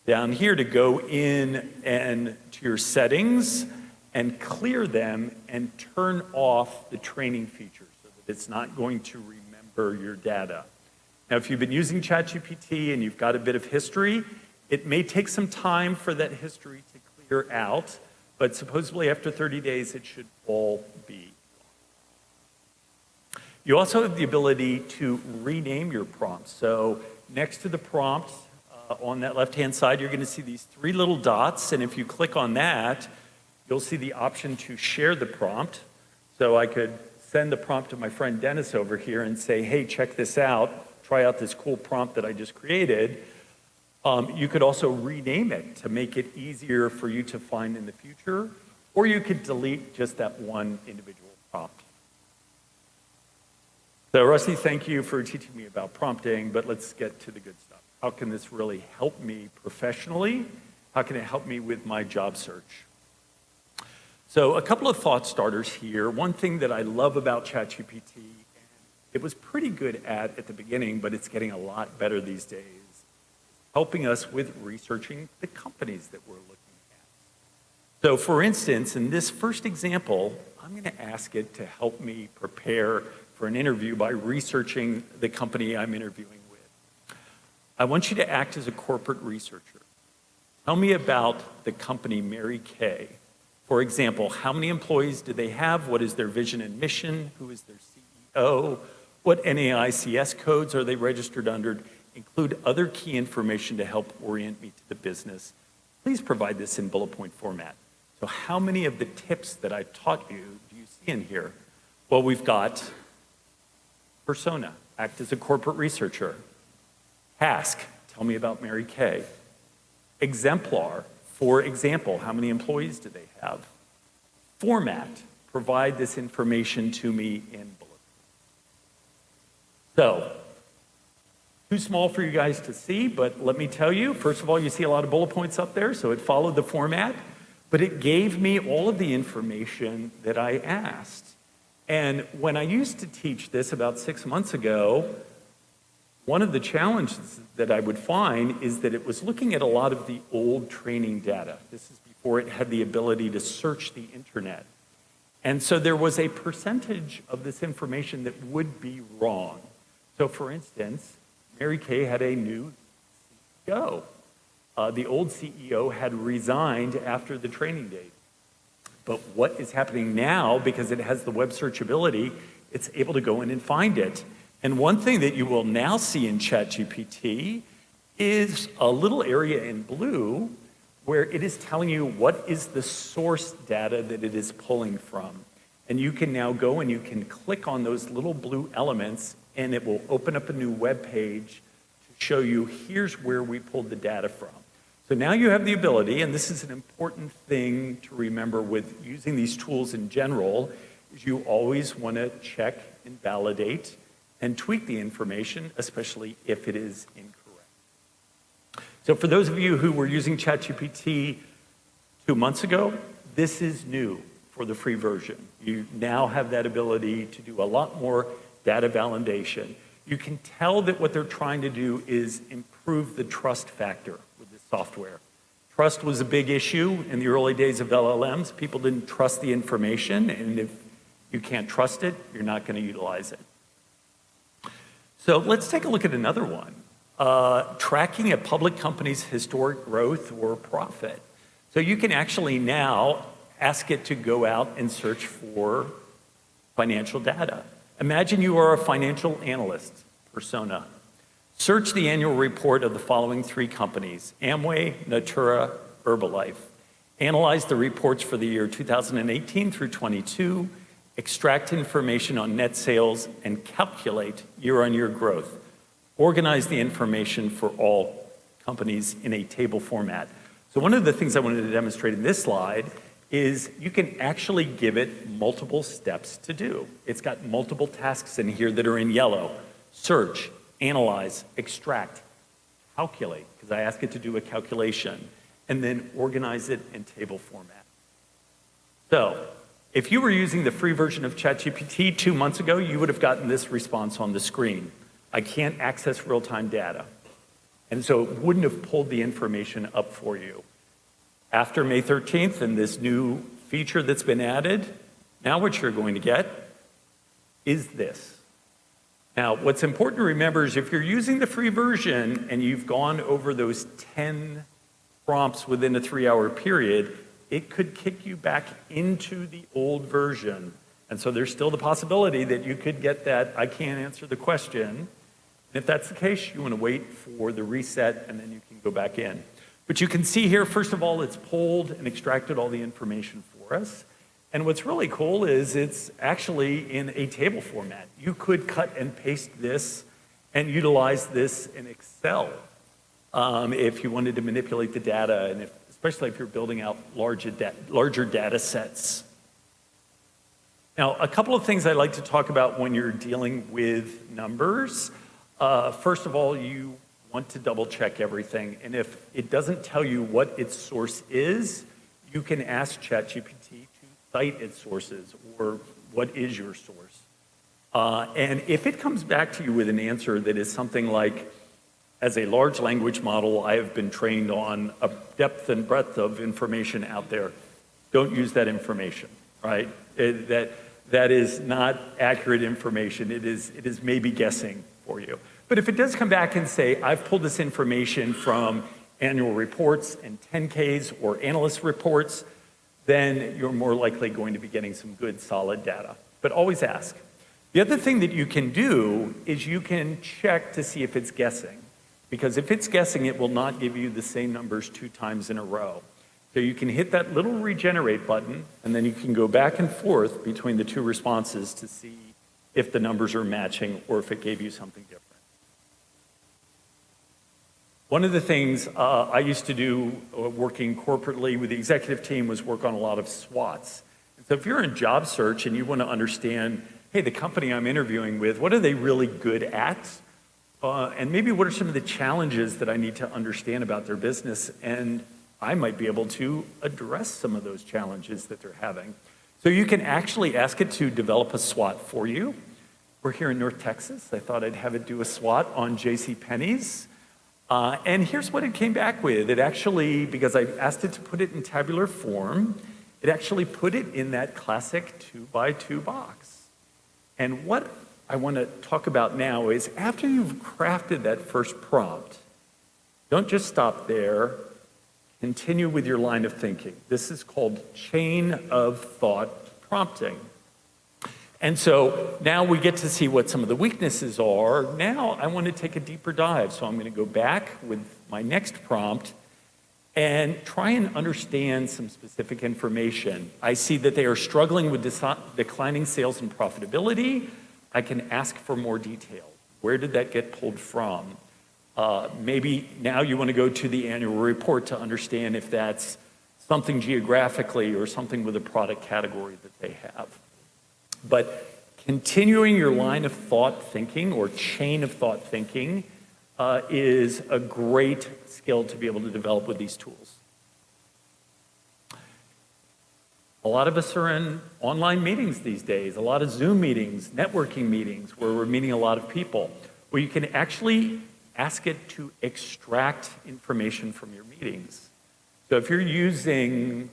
down here to go in and to your settings and clear them and turn off the training feature so that it's not going to remember your data. Now, if you've been using ChatGPT and you've got a bit of history, it may take some time for that history to clear out, but supposedly after 30 days, it should all be gone. You also have the ability to rename your prompts. So next to the prompt, on that left-hand side, you're going to see these three little dots, and if you click on that, you'll see the option to share the prompt. So I could send the prompt to my friend Dennis over here and say, hey, check this out. Try out this cool prompt that I just created. You could also rename it to make it easier for you to find in the future, or you could delete just that one individual prompt. So Rusty, thank you for teaching me about prompting, but let's get to the good stuff. How can this really help me professionally? How can it help me with my job search? So a couple of thought starters here. One thing that I love about ChatGPT, it was pretty good at the beginning, but it's getting a lot better these days, helping us with researching the companies that we're looking at. So for instance, in this first example, I'm going to ask it to help me prepare for an interview by researching the company I'm interviewing with. I want you to act as a corporate researcher. Tell me about the company Mary Kay. For example, how many employees do they have? What is their vision and mission? Who is their CEO? What NAICS codes are they registered under? Include other key information to help orient me to the business. Please provide this in bullet point format. So how many of the tips that I taught you do you see in here? Well, we've got persona, act as a corporate researcher. Task, tell me about Mary Kay. Exemplar, for example, how many employees do they have? Format, provide this information to me in bullet. So, too small for you guys to see, but let me tell you, first of all, you see a lot of bullet points up there, so it followed the format, but it gave me all of the information that I asked. And when I used to teach this about 6 months ago, one of the challenges that I would find is that it was looking at a lot of the old training data. This is before it had the ability to search the internet. And so there was a percentage of this information that would be wrong. So for instance, Mary Kay had a new CEO. The old CEO had resigned after the training date. But what is happening now, because it has the web search ability, it's able to go in and find it. And one thing that you will now see in ChatGPT is a little area in blue where it is telling you what is the source data that it is pulling from. And you can now go and you can click on those little blue elements and it will open up a new web page to show you here's where we pulled the data from. So now you have the ability, and this is an important thing to remember with using these tools in general, is you always want to check and validate and tweak the information, especially if it is incorrect. So for those of you who were using ChatGPT 2 months ago, this is new for the free version. You now have that ability to do a lot more data validation. You can tell that what they're trying to do is improve the trust factor with this software. Trust was a big issue in the early days of LLMs. People didn't trust the information, and if you can't trust it, you're not going to utilize it. So let's take a look at another one. Tracking a public company's historic growth or profit. So you can actually now ask it to go out and search for financial data. Imagine you are a financial analyst persona. Search the annual report of the following 3 companies: Amway, Natura, Herbalife. Analyze the reports for the year 2018 through 22. Extract information on net sales and calculate year-on-year growth. organize the information for all companies in a table format. So one of the things I wanted to demonstrate in this slide is you can actually give it multiple steps to do. It's got multiple tasks in here that are in yellow: search, analyze, extract, calculate, because I ask it to do a calculation, and then organize it in table format. So if you were using the free version of ChatGPT 2 months ago, you would have gotten this response on the screen: I can't access real-time data. And so it wouldn't have pulled the information up for you. After May 13th and this new feature that's been added, now what you're going to get is this. Now, what's important to remember is if you're using the free version and you've gone over those 10 prompts within a 3-hour period, it could kick you back into the old version. And so there's still the possibility that you could get that I can't answer the question. And if that's the case, you want to wait for the reset and then you can go back in. But you can see here, first of all, it's pulled and extracted all the information for us. And what's really cool is it's actually in a table format. You could cut and paste this and utilize this in Excel if you wanted to manipulate the data, and especially if you're building out larger data sets. Now, a couple of things I like to talk about when you're dealing with numbers. First of all, you want to double check everything. And if it doesn't tell you what its source is, you can ask ChatGPT to cite its sources, or what is your source. And if it comes back to you with an answer that is something like, as a large language model, I have been trained on a depth and breadth of information out there, don't use that information, right? That is not accurate information. It is maybe guessing for you. But if it does come back and say, I've pulled this information from annual reports and 10Ks or analyst reports, then you're more likely going to be getting some good, solid data. But always ask. The other thing that you can do is you can check to see if it's guessing. Because if it's guessing, it will not give you the same numbers 2 times in a row. So you can hit that little regenerate button, and then you can go back and forth between the 2 responses to see if the numbers are matching or if it gave you something different. One of the things I used to do working corporately with the executive team was work on a lot of SWOTs. And so if you're in job search and you want to understand, hey, the company I'm interviewing with, what are they really good at? And maybe what are some of the challenges that I need to understand about their business? And I might be able to address some of those challenges that they're having. So you can actually ask it to develop a SWOT for you. We're here in North Texas. I thought I'd have it do a SWOT on JCPenney's. And here's what it came back with. It actually, because I asked it to put it in tabular form, it actually put it in that classic 2x2 box. And what I want to talk about now is after you've crafted that first prompt, don't just stop there. Continue with your line of thinking. This is called chain of thought prompting. And so now we get to see what some of the weaknesses are. Now I want to take a deeper dive. So I'm going to go back with my next prompt and try and understand some specific information. I see that they are struggling with declining sales and profitability. I can ask for more detail. Where did that get pulled from? Maybe now you want to go to the annual report to understand if that's something geographically or something with a product category that they have. But continuing your line of thought thinking or chain of thought thinking is a great skill to be able to develop with these tools. A lot of us are in online meetings these days, a lot of Zoom meetings, networking meetings where we're meeting a lot of people, where you can actually ask it to extract information from your meetings. So if you're using,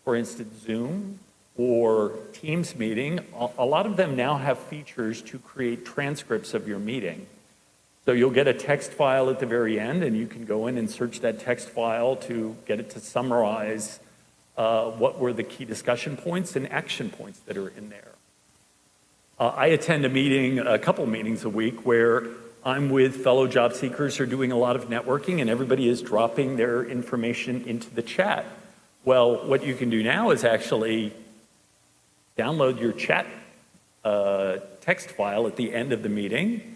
for instance, Zoom or Teams meeting, a lot of them now have features to create transcripts of your meeting. So you'll get a text file at the very end, and you can go in and search that text file to get it to summarize what were the key discussion points and action points that are in there. I attend a couple meetings a week where I'm with fellow job seekers who are doing a lot of networking, and everybody is dropping their information into the chat. Well, what you can do now is actually download your chat text file at the end of the meeting,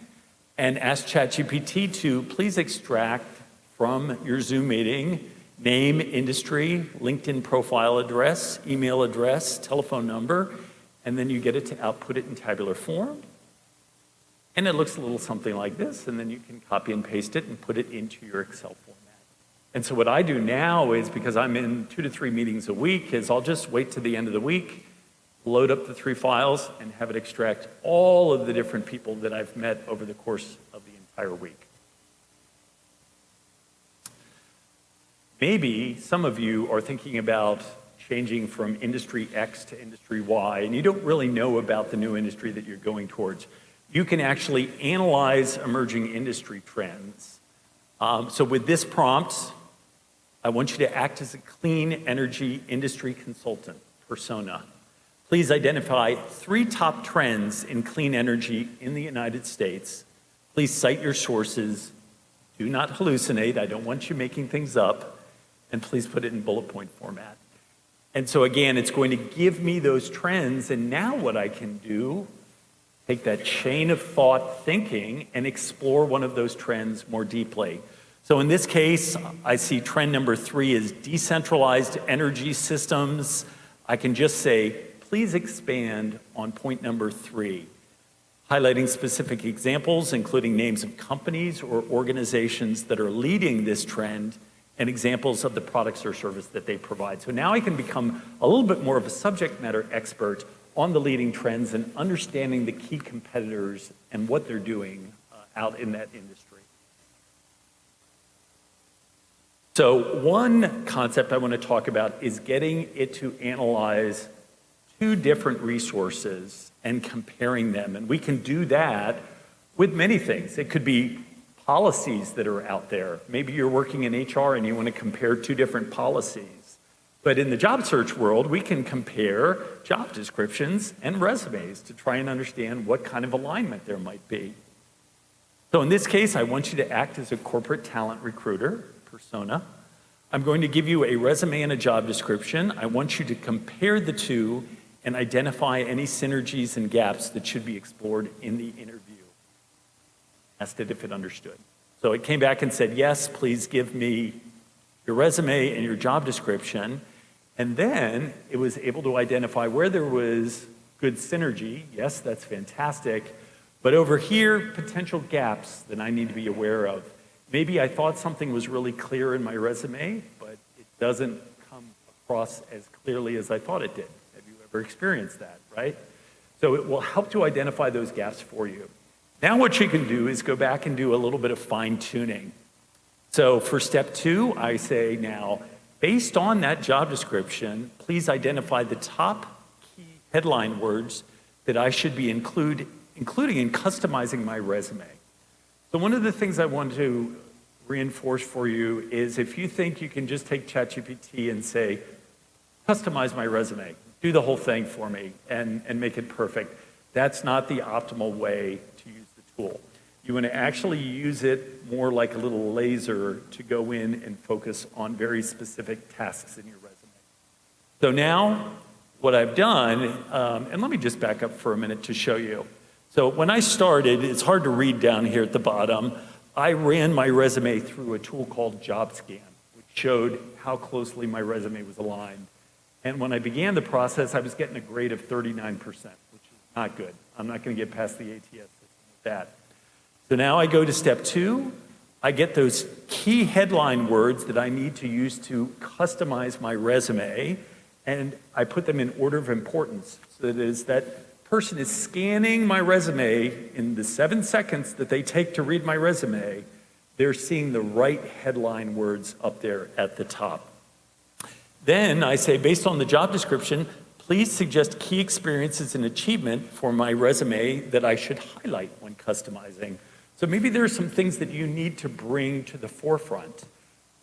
and ask ChatGPT to please extract from your Zoom meeting name, industry, LinkedIn profile address, email address, telephone number, and then you get it to output it in tabular form. And it looks a little something like this, and then you can copy and paste it and put it into your Excel format. And so what I do now is, because I'm in 2 to 3 meetings a week, is I'll just wait to the end of the week, load up the 3 files, and have it extract all of the different people that I've met over the course of the entire week. Maybe some of you are thinking about changing from industry X to industry Y, and you don't really know about the new industry that you're going towards. You can actually analyze emerging industry trends. So with this prompt, I want you to act as a clean energy industry consultant persona. Please identify 3 top trends in clean energy in the United States. Please cite your sources. Do not hallucinate. I don't want you making things up. And please put it in bullet point format. And so again, it's going to give me those trends. And now what I can do, take that chain of thought thinking and explore one of those trends more deeply. So in this case, I see trend number 3 is decentralized energy systems. I can just say, please expand on point number 3, highlighting specific examples, including names of companies or organizations that are leading this trend and examples of the products or service that they provide. So now I can become a little bit more of a subject matter expert on the leading trends and understanding the key competitors and what they're doing out in that industry. So one concept I want to talk about is getting it to analyze 2 different resources and comparing them. And we can do that with many things. It could be policies that are out there. Maybe you're working in HR and you want to compare 2 different policies. But in the job search world, we can compare job descriptions and resumes to try and understand what kind of alignment there might be. So in this case, I want you to act as a corporate talent recruiter persona. I'm going to give you a resume and a job description. I want you to compare the 2 and identify any synergies and gaps that should be explored in the interview. Asked it if it understood. So it came back and said, yes, please give me your resume and your job description. And then it was able to identify where there was good synergy. Yes, that's fantastic. But over here, potential gaps that I need to be aware of. Maybe I thought something was really clear in my resume, but it doesn't come across as clearly as I thought it did. Have you ever experienced that, right? So it will help to identify those gaps for you. Now what you can do is go back and do a little bit of fine tuning. So for step 2, I say now, based on that job description, please identify the top key headline words that I should be including in customizing my resume. So one of the things I want to reinforce for you is if you think you can just take ChatGPT and say, customize my resume, do the whole thing for me and make it perfect, that's not the optimal way to use the tool. You want to actually use it more like a little laser to go in and focus on very specific tasks in your resume. So now what I've done, and let me just back up for a minute to show you. So when I started, it's hard to read down here at the bottom, I ran my resume through a tool called JobScan, which showed how closely my resume was aligned. And when I began the process, I was getting a grade of 39%, which is not good. I'm not going to get past the ATS system with that. So now I go to step 2. I get those key headline words that I need to use to customize my resume, and I put them in order of importance. So that is that person is scanning my resume in the 7 seconds that they take to read my resume, they're seeing the right headline words up there at the top. Then I say, based on the job description, please suggest key experiences and achievement for my resume that I should highlight when customizing. So maybe there are some things that you need to bring to the forefront.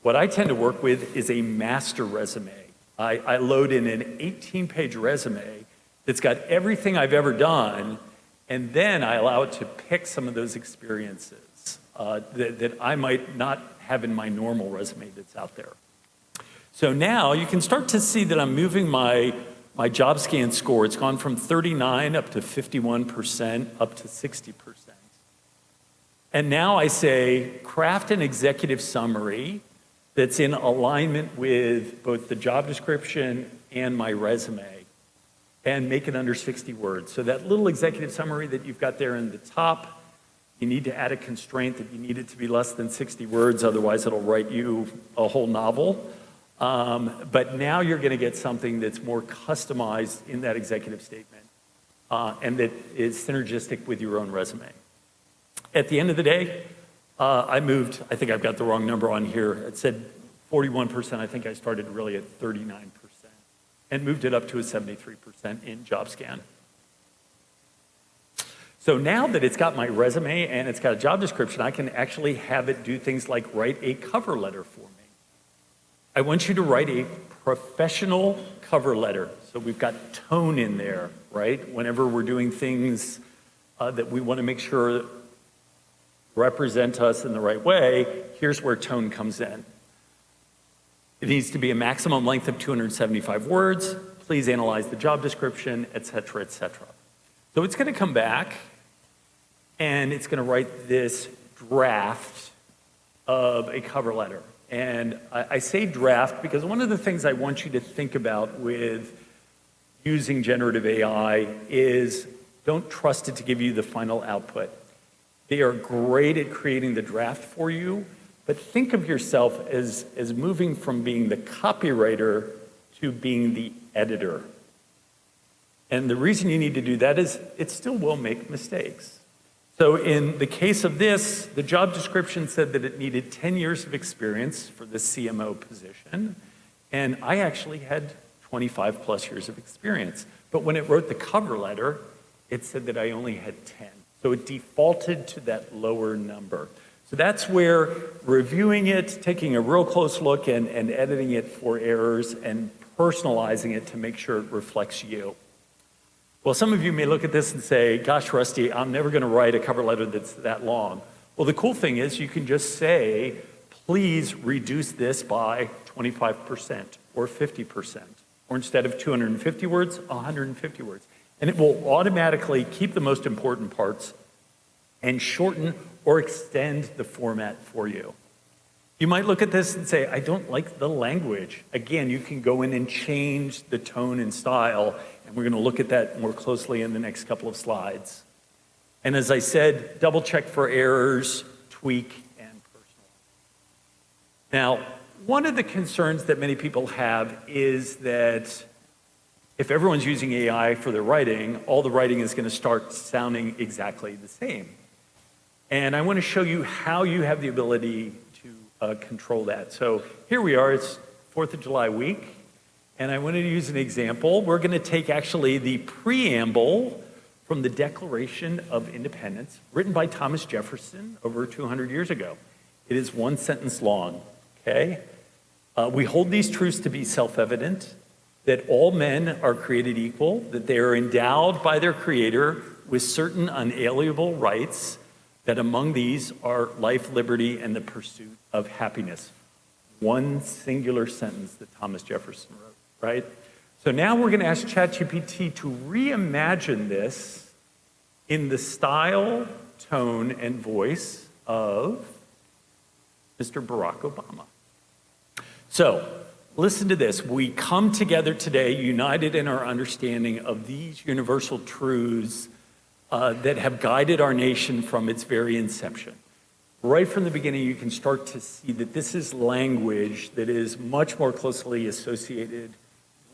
What I tend to work with is a master resume. I load in an 18-page resume that's got everything I've ever done, and then I allow it to pick some of those experiences that I might not have in my normal resume that's out there. So now you can start to see that I'm moving my JobScan score. It's gone from 39 up to 51%, up to 60%. And now I say, craft an executive summary that's in alignment with both the job description and my resume, and make it under 60 words. So that little executive summary that you've got there in the top, you need to add a constraint that you need it to be less than 60 words, otherwise it'll write you a whole novel. But now you're going to get something that's more customized in that executive statement, and that is synergistic with your own resume. At the end of the day, I think I've got the wrong number on here. It said 41%. I think I started really at 39% and moved it up to a 73% in JobScan. So now that it's got my resume and it's got a job description, I can actually have it do things like write a cover letter for me. I want you to write a professional cover letter. So we've got tone in there, right? Whenever we're doing things that we want to make sure represent us in the right way, here's where tone comes in. It needs to be a maximum length of 275 words. Please analyze the job description, et cetera, et cetera. So it's going to come back and it's going to write this draft of a cover letter. And I say draft because one of the things I want you to think about with using generative AI is don't trust it to give you the final output. They are great at creating the draft for you, but think of yourself as moving from being the copywriter to being the editor. And the reason you need to do that is it still will make mistakes. So in the case of this, the job description said that it needed 10 years of experience for the CMO position, and I actually had 25 plus years of experience. But when it wrote the cover letter, it said that I only had 10. So it defaulted to that lower number. So that's where reviewing it, taking a real close look and editing it for errors and personalizing it to make sure it reflects you. Well, some of you may look at this and say, gosh, Rusty, I'm never going to write a cover letter that's that long. Well, the cool thing is you can just say, please reduce this by 25% or 50%, or instead of 250 words, 150 words. And it will automatically keep the most important parts and shorten or extend the format for you. You might look at this and say, I don't like the language. Again, you can go in and change the tone and style, and we're going to look at that more closely in the next couple of slides. And as I said, double check for errors, tweak, and personalize. Now, one of the concerns that many people have is that if everyone's using AI for their writing, all the writing is going to start sounding exactly the same. And I want to show you how you have the ability to control that. So here we are, it's 4th of July week, and I wanted to use an example. We're going to take actually the preamble from the Declaration of Independence, written by Thomas Jefferson over 200 years ago. It is one sentence long, okay? We hold these truths to be self-evident, that all men are created equal, that they are endowed by their Creator with certain unalienable rights, that among these are life, liberty, and the pursuit of happiness. One singular sentence that Thomas Jefferson wrote, right? So now we're going to ask ChatGPT to reimagine this in the style, tone, and voice of Mr. Barack Obama. So listen to this. We come together today united in our understanding of these universal truths that have guided our nation from its very inception. Right from the beginning, you can start to see that this is language that is much more closely associated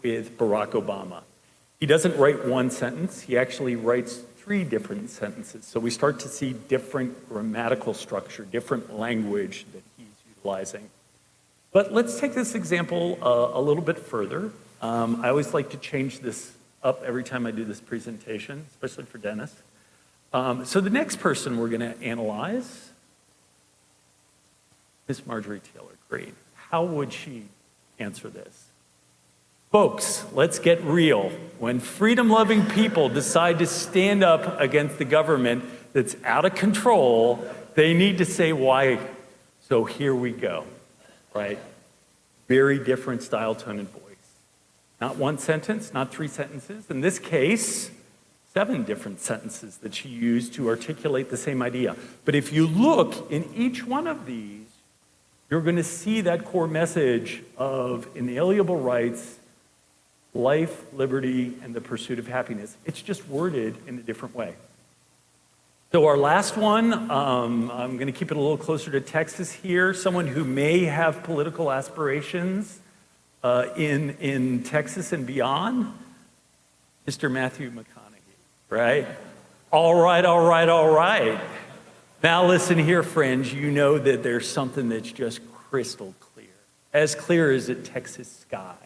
with Barack Obama. He doesn't write one sentence, he actually writes 3 different sentences. So we start to see different grammatical structure, different language that he's utilizing. But let's take this example a little bit further. I always like to change this up every time I do this presentation, especially for Dennis. So the next person we're going to analyze, Miss Marjorie Taylor Greene. How would she answer this? Folks, let's get real. When freedom-loving people decide to stand up against the government that's out of control, they need to say why. So here we go, right? Very different style, tone, and voice. Not one sentence, not 3 sentences. In this case, 7 different sentences that she used to articulate the same idea. But if you look in each one of these, you're going to see that core message of inalienable rights, life, liberty, and the pursuit of happiness. It's just worded in a different way. So our last one, I'm going to keep it a little closer to Texas here. Someone who may have political aspirations in Texas and beyond, Mr. Matthew McConaughey, right? All right. Now listen here, friends. You know that there's something that's just crystal clear as a Texas sky,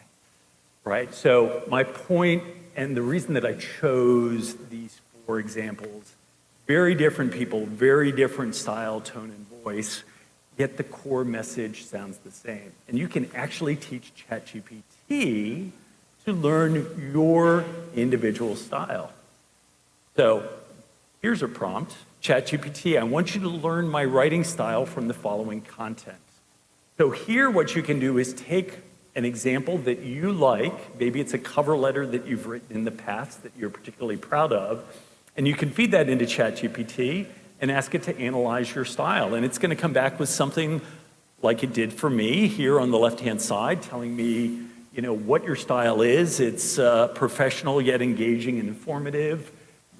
right? So my point, and the reason that I chose these 4 examples, very different people, very different style, tone, and voice, yet the core message sounds the same. And you can actually teach ChatGPT to learn your individual style. So here's a prompt. ChatGPT, I want you to learn my writing style from the following content. So here what you can do is take an example that you like, maybe it's a cover letter that you've written in the past that you're particularly proud of, and you can feed that into ChatGPT and ask it to analyze your style. And it's going to come back with something like it did for me here on the left-hand side, telling me, what your style is. It's professional yet engaging and informative,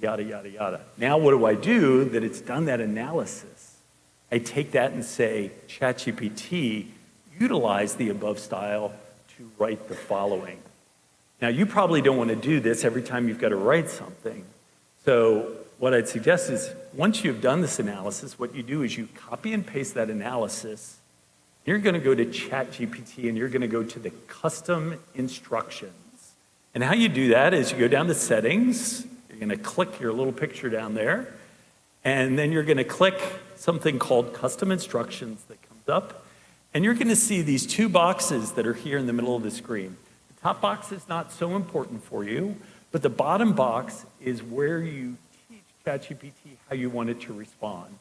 yada, yada, yada. Now what do I do that it's done that analysis? I take that and say, ChatGPT, utilize the above style to write the following. Now you probably don't want to do this every time you've got to write something. So what I'd suggest is once you've done this analysis, what you do is you copy and paste that analysis. You're going to go to ChatGPT and you're going to go to the custom instructions. And how you do that is you go down to settings. You're going to click your little picture down there. And then you're going to click something called custom instructions that comes up. And you're going to see these 2 boxes that are here in the middle of the screen. The top box is not so important for you. But the bottom box is where you teach ChatGPT how you want it to respond.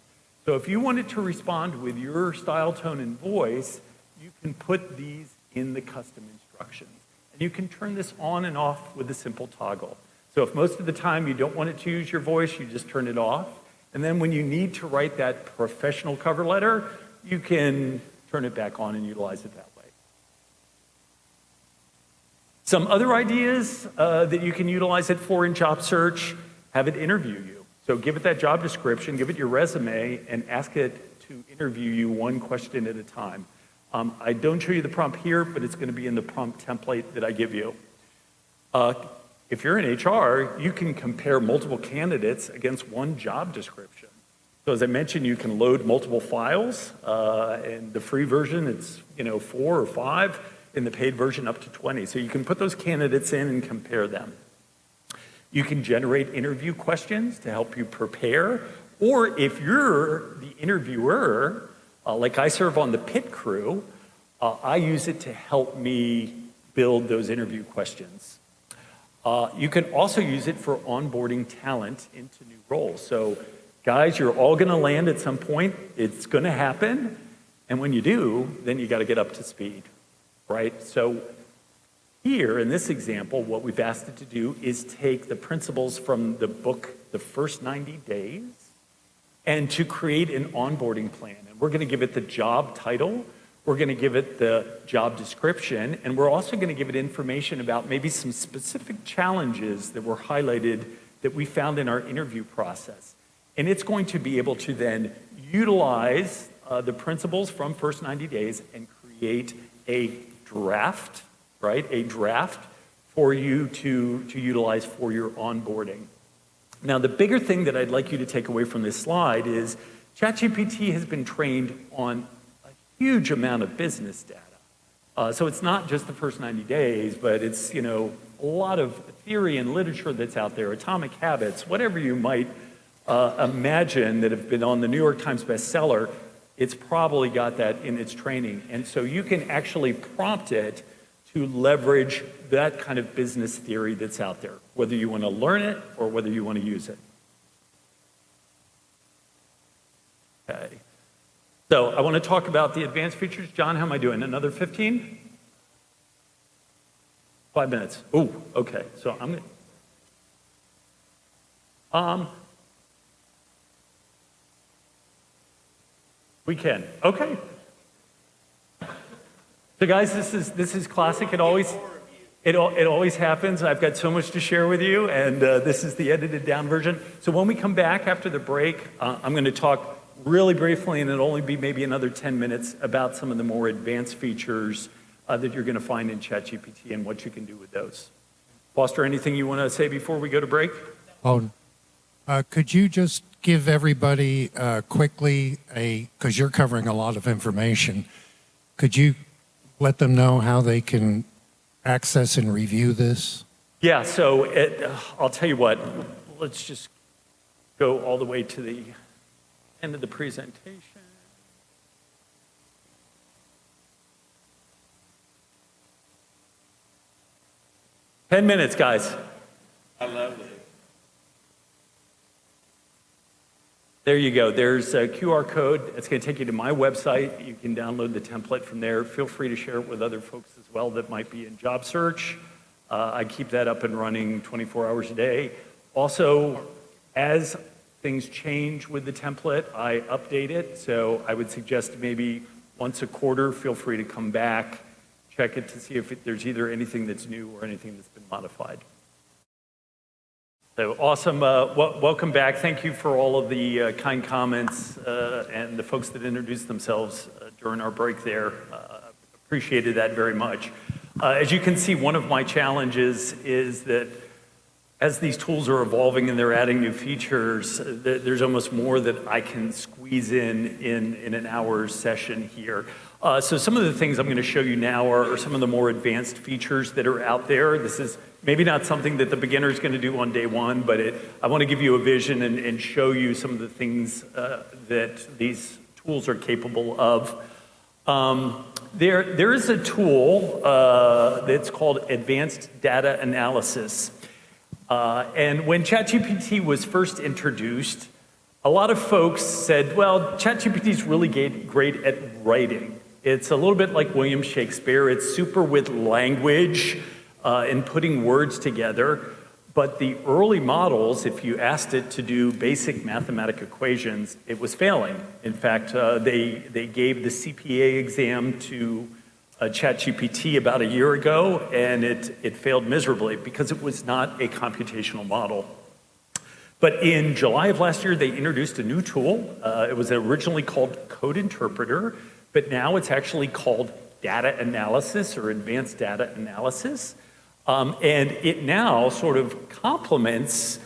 So if you want it to respond with your style, tone, and voice, you can put these in the custom instructions. And you can turn this on and off with a simple toggle. So if most of the time you don't want it to use your voice, you just turn it off. And then when you need to write that professional cover letter, you can turn it back on and utilize it that way. Some other ideas that you can utilize it for in job search, have it interview you. So give it that job description, give it your resume, and ask it to interview you 1 question at a time. I don't show you the prompt here, but it's going to be in the prompt template that I give you. If you're in HR, you can compare multiple candidates against 1 job description. So as I mentioned, you can load multiple files. In the free version, it's 4 or 5. In the paid version, up to 20. So you can put those candidates in and compare them. You can generate interview questions to help you prepare. Or if you're the interviewer, like I serve on the pit crew, I use it to help me build those interview questions. You can also use it for onboarding talent into new roles. So guys, you're all going to land at some point. It's going to happen. And when you do, then you got to get up to speed. Right? So here in this example, what we've asked it to do is take the principles from the book, The First 90 Days, and to create an onboarding plan. And we're going to give it the job title, we're going to give it the job description, and we're also going to give it information about maybe some specific challenges that were highlighted that we found in our interview process. And it's going to be able to then utilize the principles from First 90 Days and create a draft, right? A draft for you to utilize for your onboarding. Now, the bigger thing that I'd like you to take away from this slide is ChatGPT has been trained on a huge amount of business data. So it's not just the first 90 days, but it's, a lot of theory and literature that's out there, Atomic Habits, whatever you might imagine that have been on the New York Times bestseller. It's probably got that in its training. And so you can actually prompt it to leverage that kind of business theory that's out there, whether you want to learn it or whether you want to use it. Okay. So I want to talk about the advanced features. John, how am I doing? Another 15? 5 minutes. Oh, okay. So I'm going to... We can. Okay. So guys, this is classic. It always happens. I've got so much to share with you, and this is the edited down version. So when we come back after the break, I'm going to talk really briefly, and it'll only be maybe another 10 minutes about some of the more advanced features that you're going to find in ChatGPT and what you can do with those. Foster, anything you want to say before we go to break? Could you just give everybody quickly because you're covering a lot of information, could you let them know how they can access and review this? Yeah, so I'll tell you what, let's just go all the way to the end of the presentation. Ten minutes, guys. I love it. There you go. There's a QR code. It's going to take you to my website. You can download the template from there. Feel free to share it with other folks as well that might be in job search. I keep that up and running 24 hours a day. Also, as things change with the template, I update it. So I would suggest maybe once a quarter, feel free to come back, check it to see if there's either anything that's new or anything that's been modified. So awesome. Welcome back. Thank you for all of the kind comments and the folks that introduced themselves during our break there. Appreciated that very much. As you can see, one of my challenges is that as these tools are evolving and they're adding new features, there's almost more that I can squeeze in an hour's session here. So some of the things I'm going to show you now are some of the more advanced features that are out there. This is maybe not something that the beginner is going to do on day one, but I want to give you a vision and show you some of the things that these tools are capable of. There is a tool that's called Advanced Data Analysis. And when ChatGPT was first introduced, a lot of folks said, well, ChatGPT is really great at writing. It's a little bit like William Shakespeare. It's super with language and putting words together. But the early models, if you asked it to do basic mathematical equations, it was failing. In fact, they gave the CPA exam to ChatGPT about a year ago, and it failed miserably because it was not a computational model. But in July of last year, they introduced a new tool. It was originally called Code Interpreter, but now it's actually called Data Analysis or Advanced Data Analysis. And it now sort of complements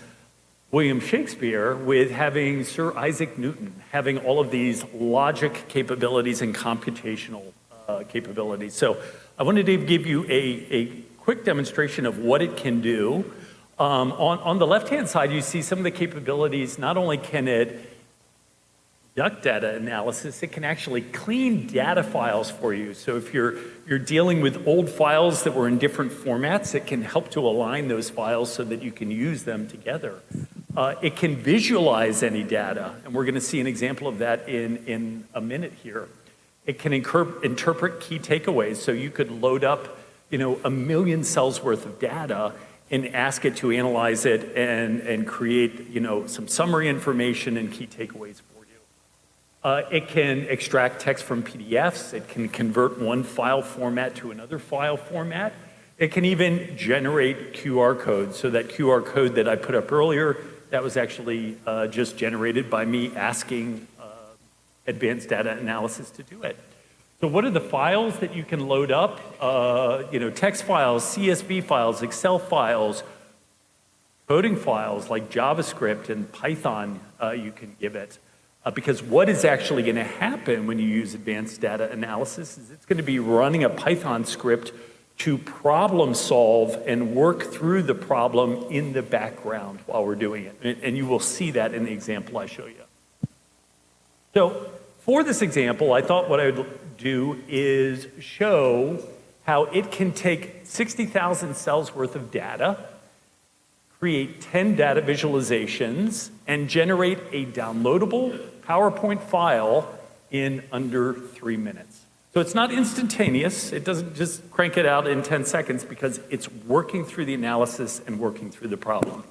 William Shakespeare with having Sir Isaac Newton, having all of these logic capabilities and computational capabilities. So I wanted to give you a quick demonstration of what it can do. On the left-hand side, you see some of the capabilities. Not only can it conduct data analysis, it can actually clean data files for you. So if you're dealing with old files that were in different formats, it can help to align those files so that you can use them together. It can visualize any data, and we're going to see an example of that in a minute here. It can interpret key takeaways, so you could load up, 1 million cells worth of data and ask it to analyze it and create, some summary information and key takeaways for you. It can extract text from PDFs. It can convert one file format to another file format. It can even generate QR codes. So that QR code that I put up earlier, that was actually just generated by me asking Advanced Data Analysis to do it. So what are the files that you can load up? Text files, CSV files, Excel files, coding files like JavaScript and Python you can give it. Because what is actually going to happen when you use Advanced Data Analysis is it's going to be running a Python script to problem solve and work through the problem in the background while we're doing it. And you will see that in the example I show you. So for this example, I thought what I would do is show how it can take 60,000 cells worth of data, create 10 data visualizations, and generate a downloadable PowerPoint file in under 3 minutes. So it's not instantaneous. It doesn't just crank it out in 10 seconds because it's working through the analysis and working through the problem.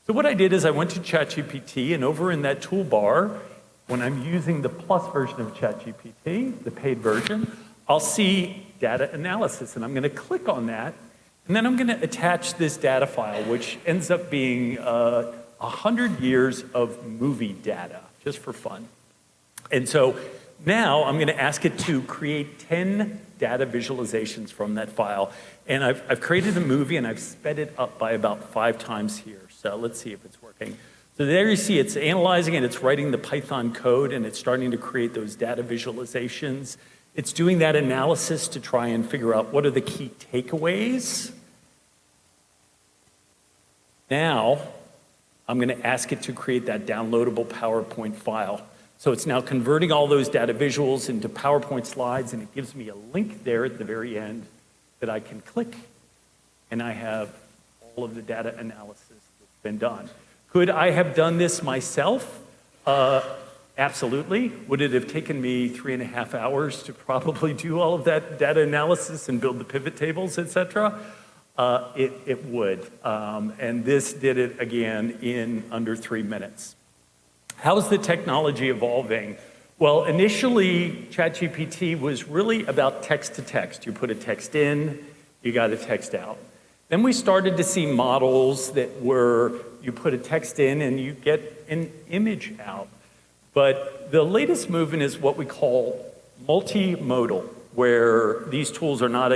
So what I did is I went to ChatGPT, and over in that toolbar, when I'm using the plus version of ChatGPT, the paid version, I'll see data analysis, and I'm going to click on that, and then I'm going to attach this data file, which ends up being 100 years of movie data, just for fun. And so now I'm going to ask it to create 10 data visualizations from that file. And I've created a movie, and I've sped it up by about 5 times here. So let's see if it's working. So there you see it's analyzing it, it's writing the Python code, and it's starting to create those data visualizations. It's doing that analysis to try and figure out what are the key takeaways. Now, I'm going to ask it to create that downloadable PowerPoint file. So it's now converting all those data visuals into PowerPoint slides, and it gives me a link there at the very end that I can click, and I have all of the data analysis that's been done. Could I have done this myself? Absolutely. Would it have taken me 3.5 hours to probably do all of that data analysis and build the pivot tables, et cetera? It would. And this did it again in under 3 minutes. How's the technology evolving? Well, initially, ChatGPT was really about text to text. You put a text in, you got a text out. Then we started to see models that were, you put a text in and you get an image out. But the latest movement is what we call multimodal, where these tools are not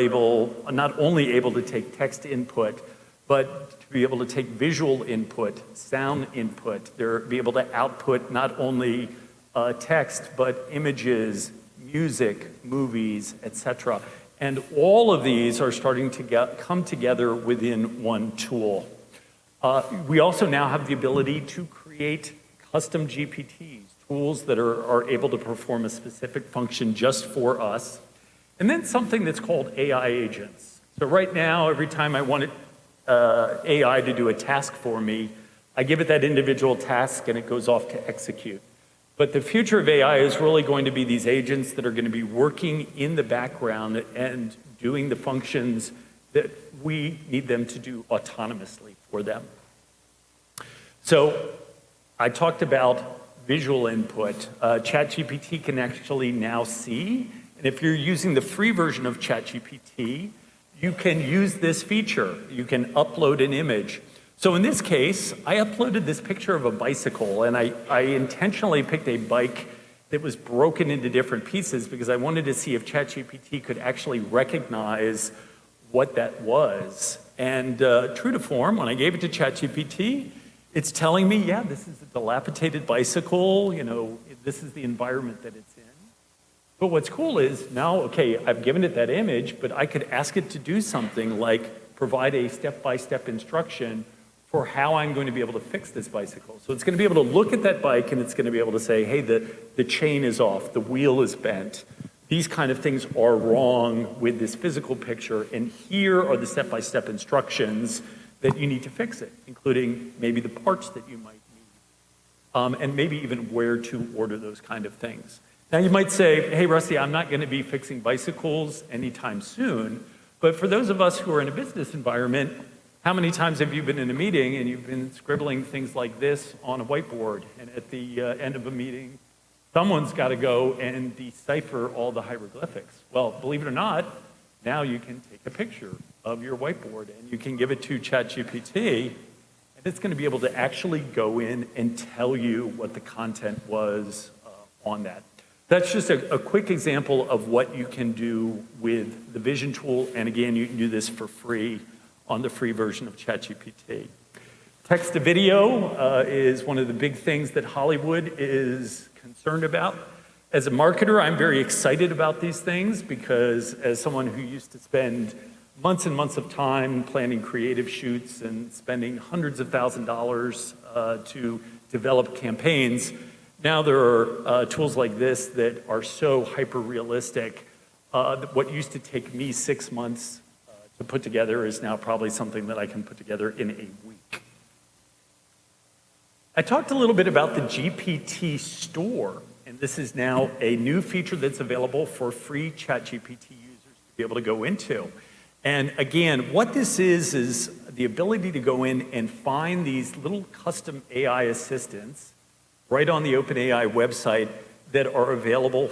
only able to take text input, but to be able to take visual input, sound input. They're be able to output not only text, but images, music, movies, etc. And all of these are starting to come together within one tool. We also now have the ability to create custom GPTs, tools that are able to perform a specific function just for us. And then something that's called AI agents. So right now, every time I want AI to do a task for me, I give it that individual task and it goes off to execute. But the future of AI is really going to be these agents that are going to be working in the background and doing the functions that we need them to do autonomously for them. So I talked about visual input. ChatGPT can actually now see, and if you're using the free version of ChatGPT, you can use this feature. You can upload an image. So in this case, I uploaded this picture of a bicycle, and I intentionally picked a bike that was broken into different pieces because I wanted to see if ChatGPT could actually recognize what that was. And true to form, when I gave it to ChatGPT, it's telling me, yeah, this is a dilapidated bicycle, this is the environment that it's in. But what's cool is now, okay, I've given it that image, but I could ask it to do something like provide a step-by-step instruction for how I'm going to be able to fix this bicycle. So it's going to be able to look at that bike and it's going to be able to say, hey, the chain is off, the wheel is bent. These kind of things are wrong with this physical picture, and here are the step-by-step instructions that you need to fix it, including maybe the parts that you might need, and maybe even where to order those kind of things. Now you might say, hey, Rusty, I'm not going to be fixing bicycles anytime soon, but for those of us who are in a business environment, how many times have you been in a meeting and you've been scribbling things like this on a whiteboard, and at the end of a meeting, someone's got to go and decipher all the hieroglyphics? Well, believe it or not, now you can take a picture of your whiteboard and you can give it to ChatGPT, and it's going to be able to actually go in and tell you what the content was on that. That's just a quick example of what you can do with the Vision tool, and again, you can do this for free on the free version of ChatGPT. Text to video is one of the big things that Hollywood is concerned about. As a marketer, I'm very excited about these things because as someone who used to spend months and months of time planning creative shoots and spending hundreds of $1,000s to develop campaigns, now there are tools like this that are so hyper-realistic that what used to take me 6 months to put together is now probably something that I can put together in a week. I talked a little bit about the GPT store, and this is now a new feature that's available for free ChatGPT users to be able to go into. And again, what this is the ability to go in and find these little custom AI assistants right on the OpenAI website that are available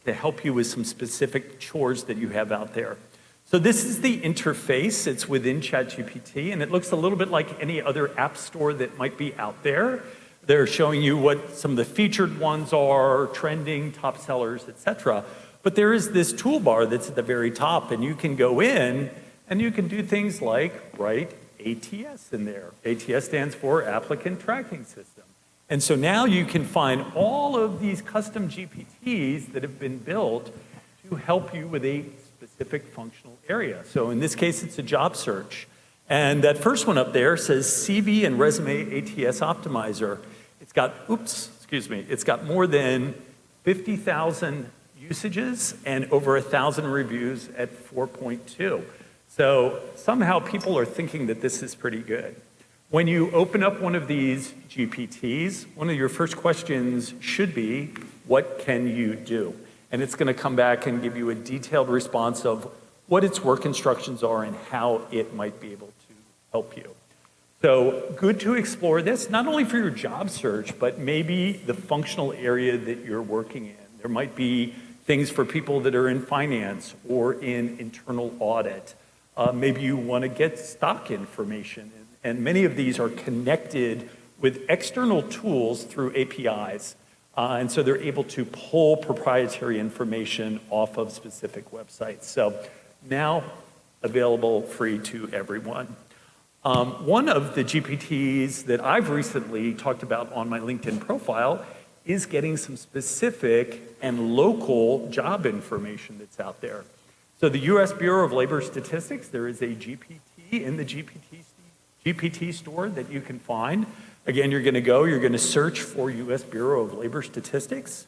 to help you with some specific chores that you have out there. So this is the interface. It's within ChatGPT, and it looks a little bit like any other app store that might be out there. They're showing you what some of the featured ones are, trending, top sellers, etc. But there is this toolbar that's at the very top, and you can go in and you can do things like write ATS in there. ATS stands for Applicant Tracking System. And so now you can find all of these custom GPTs that have been built to help you with a specific functional area. So in this case, it's a job search. And that first one up there says CV and Resume ATS Optimizer. It's got more than 50,000 usages and over 1,000 reviews at 4.2. So somehow people are thinking that this is pretty good. When you open up one of these GPTs, one of your first questions should be, what can you do? And it's going to come back and give you a detailed response of what its work instructions are and how it might be able to help you. So good to explore this, not only for your job search, but maybe the functional area that you're working in. There might be things for people that are in finance or in internal audit. Maybe you want to get stock information. And many of these are connected with external tools through APIs. And so they're able to pull proprietary information off of specific websites. So now available free to everyone. One of the GPTs that I've recently talked about on my LinkedIn profile is getting some specific and local job information that's out there. So the US Bureau of Labor Statistics, there is a GPT in the GPT store that you can find. Again, you're going to search for US Bureau of Labor Statistics.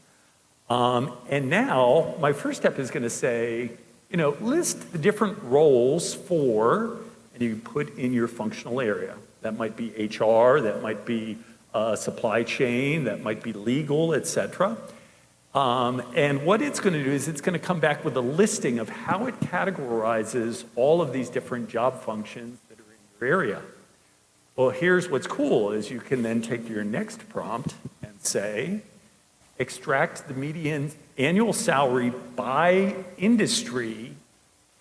And now my first step is going to say, list the different roles for, and you put in your functional area. That might be HR, that might be supply chain, that might be legal, etc. And what it's going to do is it's going to come back with a listing of how it categorizes all of these different job functions that are in your area. Well, here's what's cool is you can then take your next prompt and say, extract the median annual salary by industry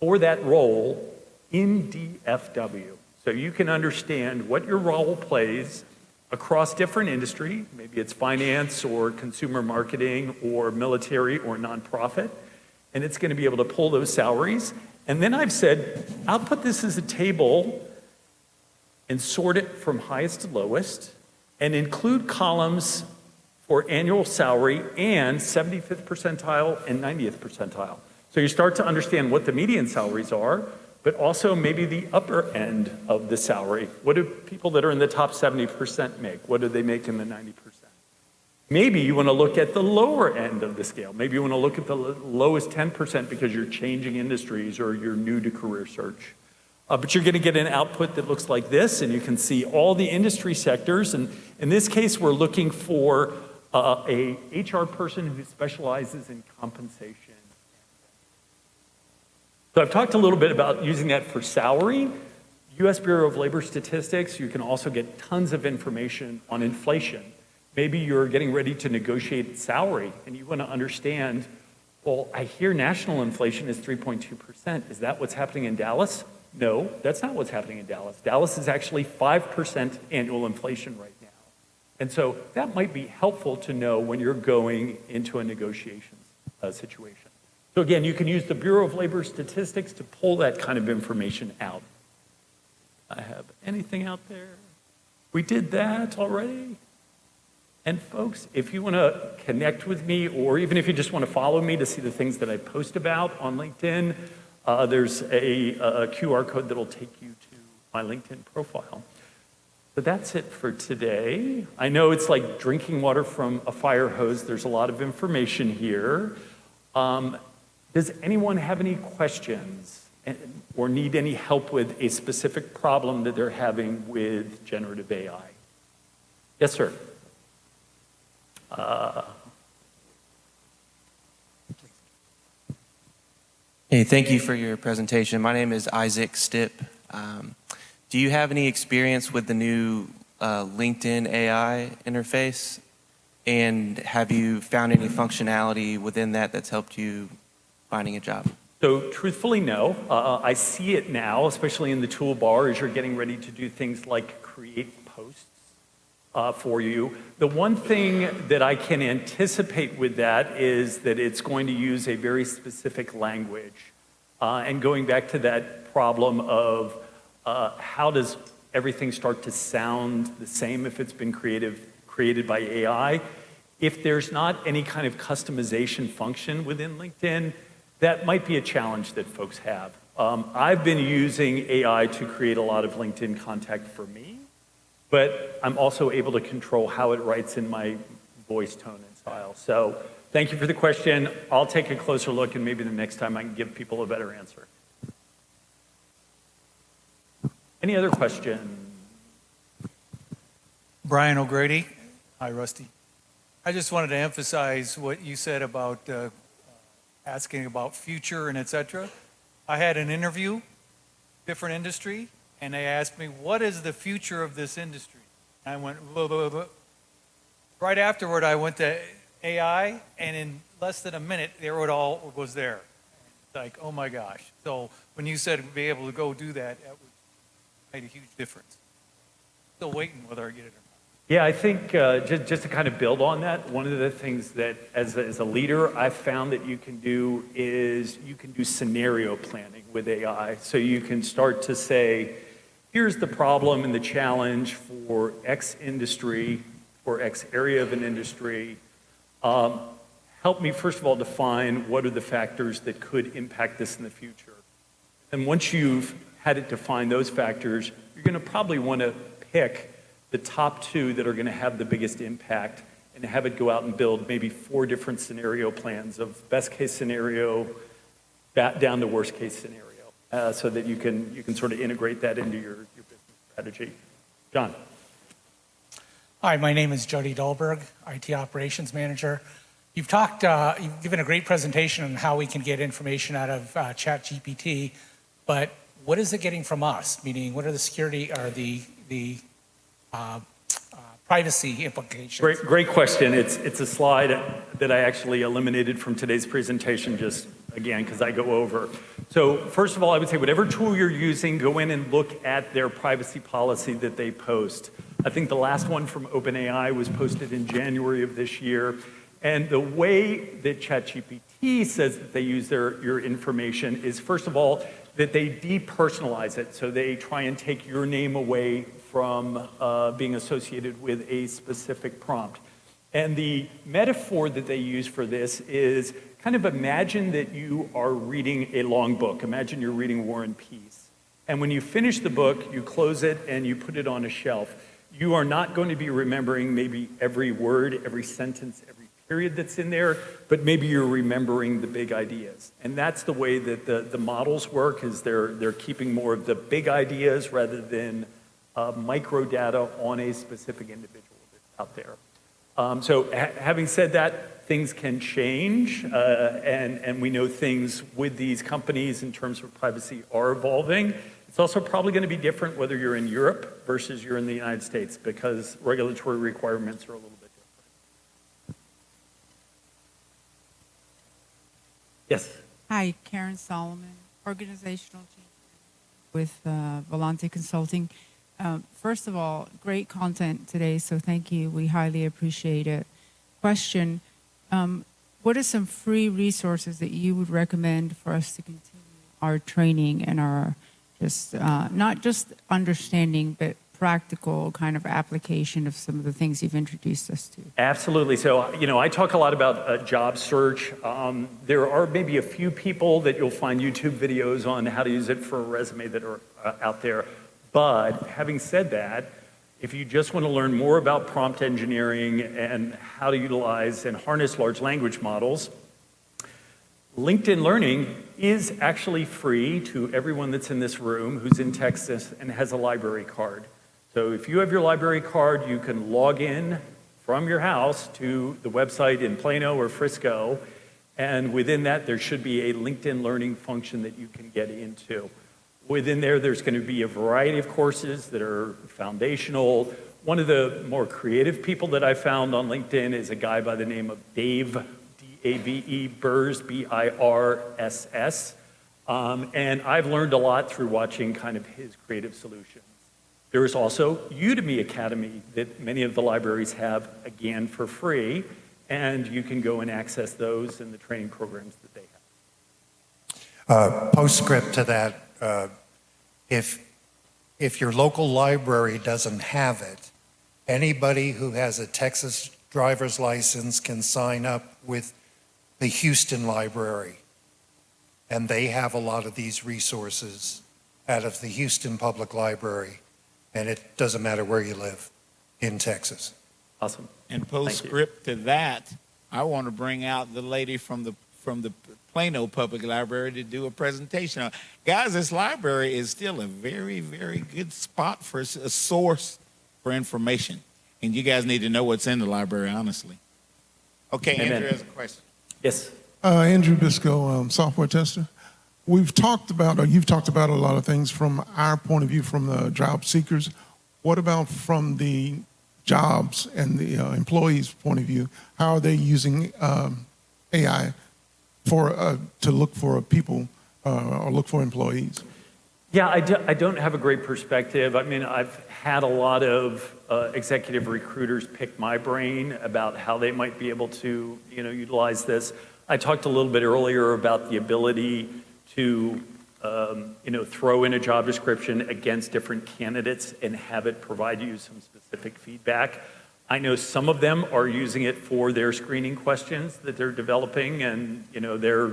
for that role in DFW. So you can understand what your role plays across different industry. Maybe it's finance or consumer marketing or military or nonprofit. And it's going to be able to pull those salaries. And then I've said, I'll put this as a table and sort it from highest to lowest and include columns for annual salary and 75th percentile and 90th percentile. So you start to understand what the median salaries are, but also maybe the upper end of the salary. What do people that are in the top 70% make? What do they make in the 90%? Maybe you want to look at the lower end of the scale. Maybe you want to look at the lowest 10% because you're changing industries or you're new to career search. But you're going to get an output that looks like this, and you can see all the industry sectors. And in this case, we're looking for a HR person who specializes in compensation. So I've talked a little bit about using that for salary. US Bureau of Labor Statistics, you can also get tons of information on inflation. Maybe you're getting ready to negotiate salary, and you want to understand, well, I hear national inflation is 3.2%. Is that what's happening in Dallas? No, that's not what's happening in Dallas. Dallas is actually 5% annual inflation right now. And so that might be helpful to know when you're going into a negotiations situation. So again, you can use the Bureau of Labor Statistics to pull that kind of information out. I have anything out there? We did that already. And folks, if you want to connect with me, or even if you just want to follow me to see the things that I post about on LinkedIn, there's a QR code that'll take you to my LinkedIn profile. So that's it for today. I know it's like drinking water from a fire hose. There's a lot of information here. Does anyone have any questions or need any help with a specific problem that they're having with generative AI? Yes, sir. Hey, thank you for your presentation. My name is Isaac Stipp. Do you have any experience with the new LinkedIn AI interface? And have you found any functionality within that that's helped you finding a job? So truthfully, no. I see it now, especially in the toolbar as you're getting ready to do things like create posts for you. The one thing that I can anticipate with that is that it's going to use a very specific language. And going back to that problem of how does everything start to sound the same if it's been created by AI? If there's not any kind of customization function within LinkedIn, that might be a challenge that folks have. I've been using AI to create a lot of LinkedIn contact for me, but I'm also able to control how it writes in my voice tone and style. So thank you for the question. I'll take a closer look, and maybe the next time I can give people a better answer. Any other questions? Brian O'Grady. Hi, Rusty. I just wanted to emphasize what you said about asking about future and et cetera. I had an interview, different industry, and they asked me, what is the future of this industry? I went, blah, blah, blah. Right afterward, I went to AI, and in less than a minute, there it all was there. Like, oh my gosh. So when you said be able to go do that, that made a huge difference. Still waiting whether I get it or not. Yeah, I think just to kind of build on that, one of the things that as a leader I've found that you can do is you can do scenario planning with AI. So you can start to say, here's the problem and the challenge for X industry or X area of an industry. Help me, first of all, define what are the factors that could impact this in the future. And once you've had it define those factors, you're going to probably want to pick the top 2 that are going to have the biggest impact and have it go out and build maybe 4 different scenario plans of best case scenario down to worst case scenario so that you can sort of integrate that into your business strategy. John. Hi, my name is Jody Dahlberg, IT Operations Manager. You've given a great presentation on how we can get information out of ChatGPT, but what is it getting from us? Meaning, what are the security or the privacy implications? Great question. It's a slide that I actually eliminated from today's presentation just, again, because I go over. So first of all, I would say whatever tool you're using, go in and look at their privacy policy that they post. I think the last one from OpenAI was posted in January of this year. And the way that ChatGPT says that they use your information is, first of all, that they depersonalize it. So they try and take your name away from being associated with a specific prompt. And the metaphor that they use for this is kind of imagine that you are reading a long book. Imagine you're reading War and Peace. And when you finish the book, you close it and you put it on a shelf. You are not going to be remembering maybe every word, every sentence, every period that's in there, but maybe you're remembering the big ideas. And that's the way that the models work, is they're keeping more of the big ideas rather than micro data on a specific individual that's out there. So having said that, things can change, and we know things with these companies in terms of privacy are evolving. It's also probably going to be different whether you're in Europe versus you're in the United States, because regulatory requirements are a little bit different. Yes? Hi, Karen Solomon, organizational chief with Volante Consulting. First of all, great content today, so thank you. We highly appreciate it. Question, what are some free resources that you would recommend for us to continue our training and our just not just understanding, but practical kind of application of some of the things you've introduced us to? Absolutely. So, I talk a lot about job search. There are maybe a few people that you'll find YouTube videos on how to use it for a resume that are out there. But having said that, if you just want to learn more about prompt engineering and how to utilize and harness large language models, LinkedIn Learning is actually free to everyone that's in this room who's in Texas and has a library card. So if you have your library card, you can log in from your house to the website in Plano or Frisco, and within that there should be a LinkedIn Learning function that you can get into. Within there, there's going to be a variety of courses that are foundational. One of the more creative people that I found on LinkedIn is a guy by the name of Dave, D-A-V-E, Burrs, B-I-R-S-S. And I've learned a lot through watching kind of his creative solutions. There is also Udemy Academy that many of the libraries have, again, for free, and you can go and access those and the training programs that they have. Postscript to that, if your local library doesn't have it, anybody who has a Texas driver's license can sign up with the Houston Library. And they have a lot of these resources out of the Houston Public Library. And it doesn't matter where you live in Texas. Awesome. And postscript to that, I want to bring out the lady from the Plano Public Library to do a presentation. Guys, this library is still a very, very good spot for a source for information. And you guys need to know what's in the library, honestly. Okay, Amen. Andrew has a question. Yes. Andrew Bisco, software tester. We've talked about, or you've talked about a lot of things from our point of view, from the job seekers. What about from the jobs and the employees' point of view? How are they using AI to look for people or look for employees? Yeah, I don't have a great perspective. I mean, I've had a lot of executive recruiters pick my brain about how they might be able to, utilize this. I talked a little bit earlier about the ability to, throw in a job description against different candidates and have it provide you some specific feedback. I know some of them are using it for their screening questions that they're developing, and they're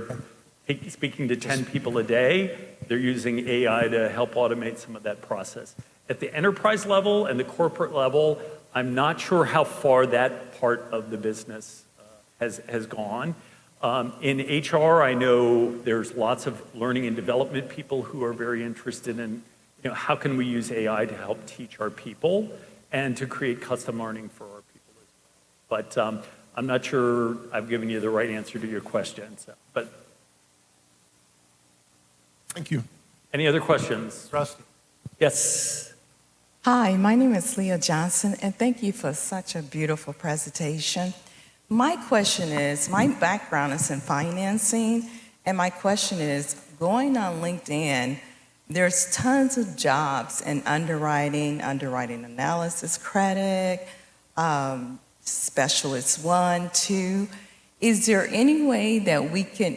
speaking to 10 people a day. They're using AI to help automate some of that process. At the enterprise level and the corporate level, I'm not sure how far that part of the business has gone. In HR, I know there's lots of learning and development people who are very interested in, how can we use AI to help teach our people and to create custom learning for our people as well. But I'm not sure I've given you the right answer to your question. But Thank you. any other questions? Rusty. Yes. Hi, my name is Leah Johnson, and thank you for such a beautiful presentation. My question is, my background is in financing, and my question is, going on LinkedIn, there's tons of jobs in underwriting analysis, credit, specialist 1, 2. Is there any way that we can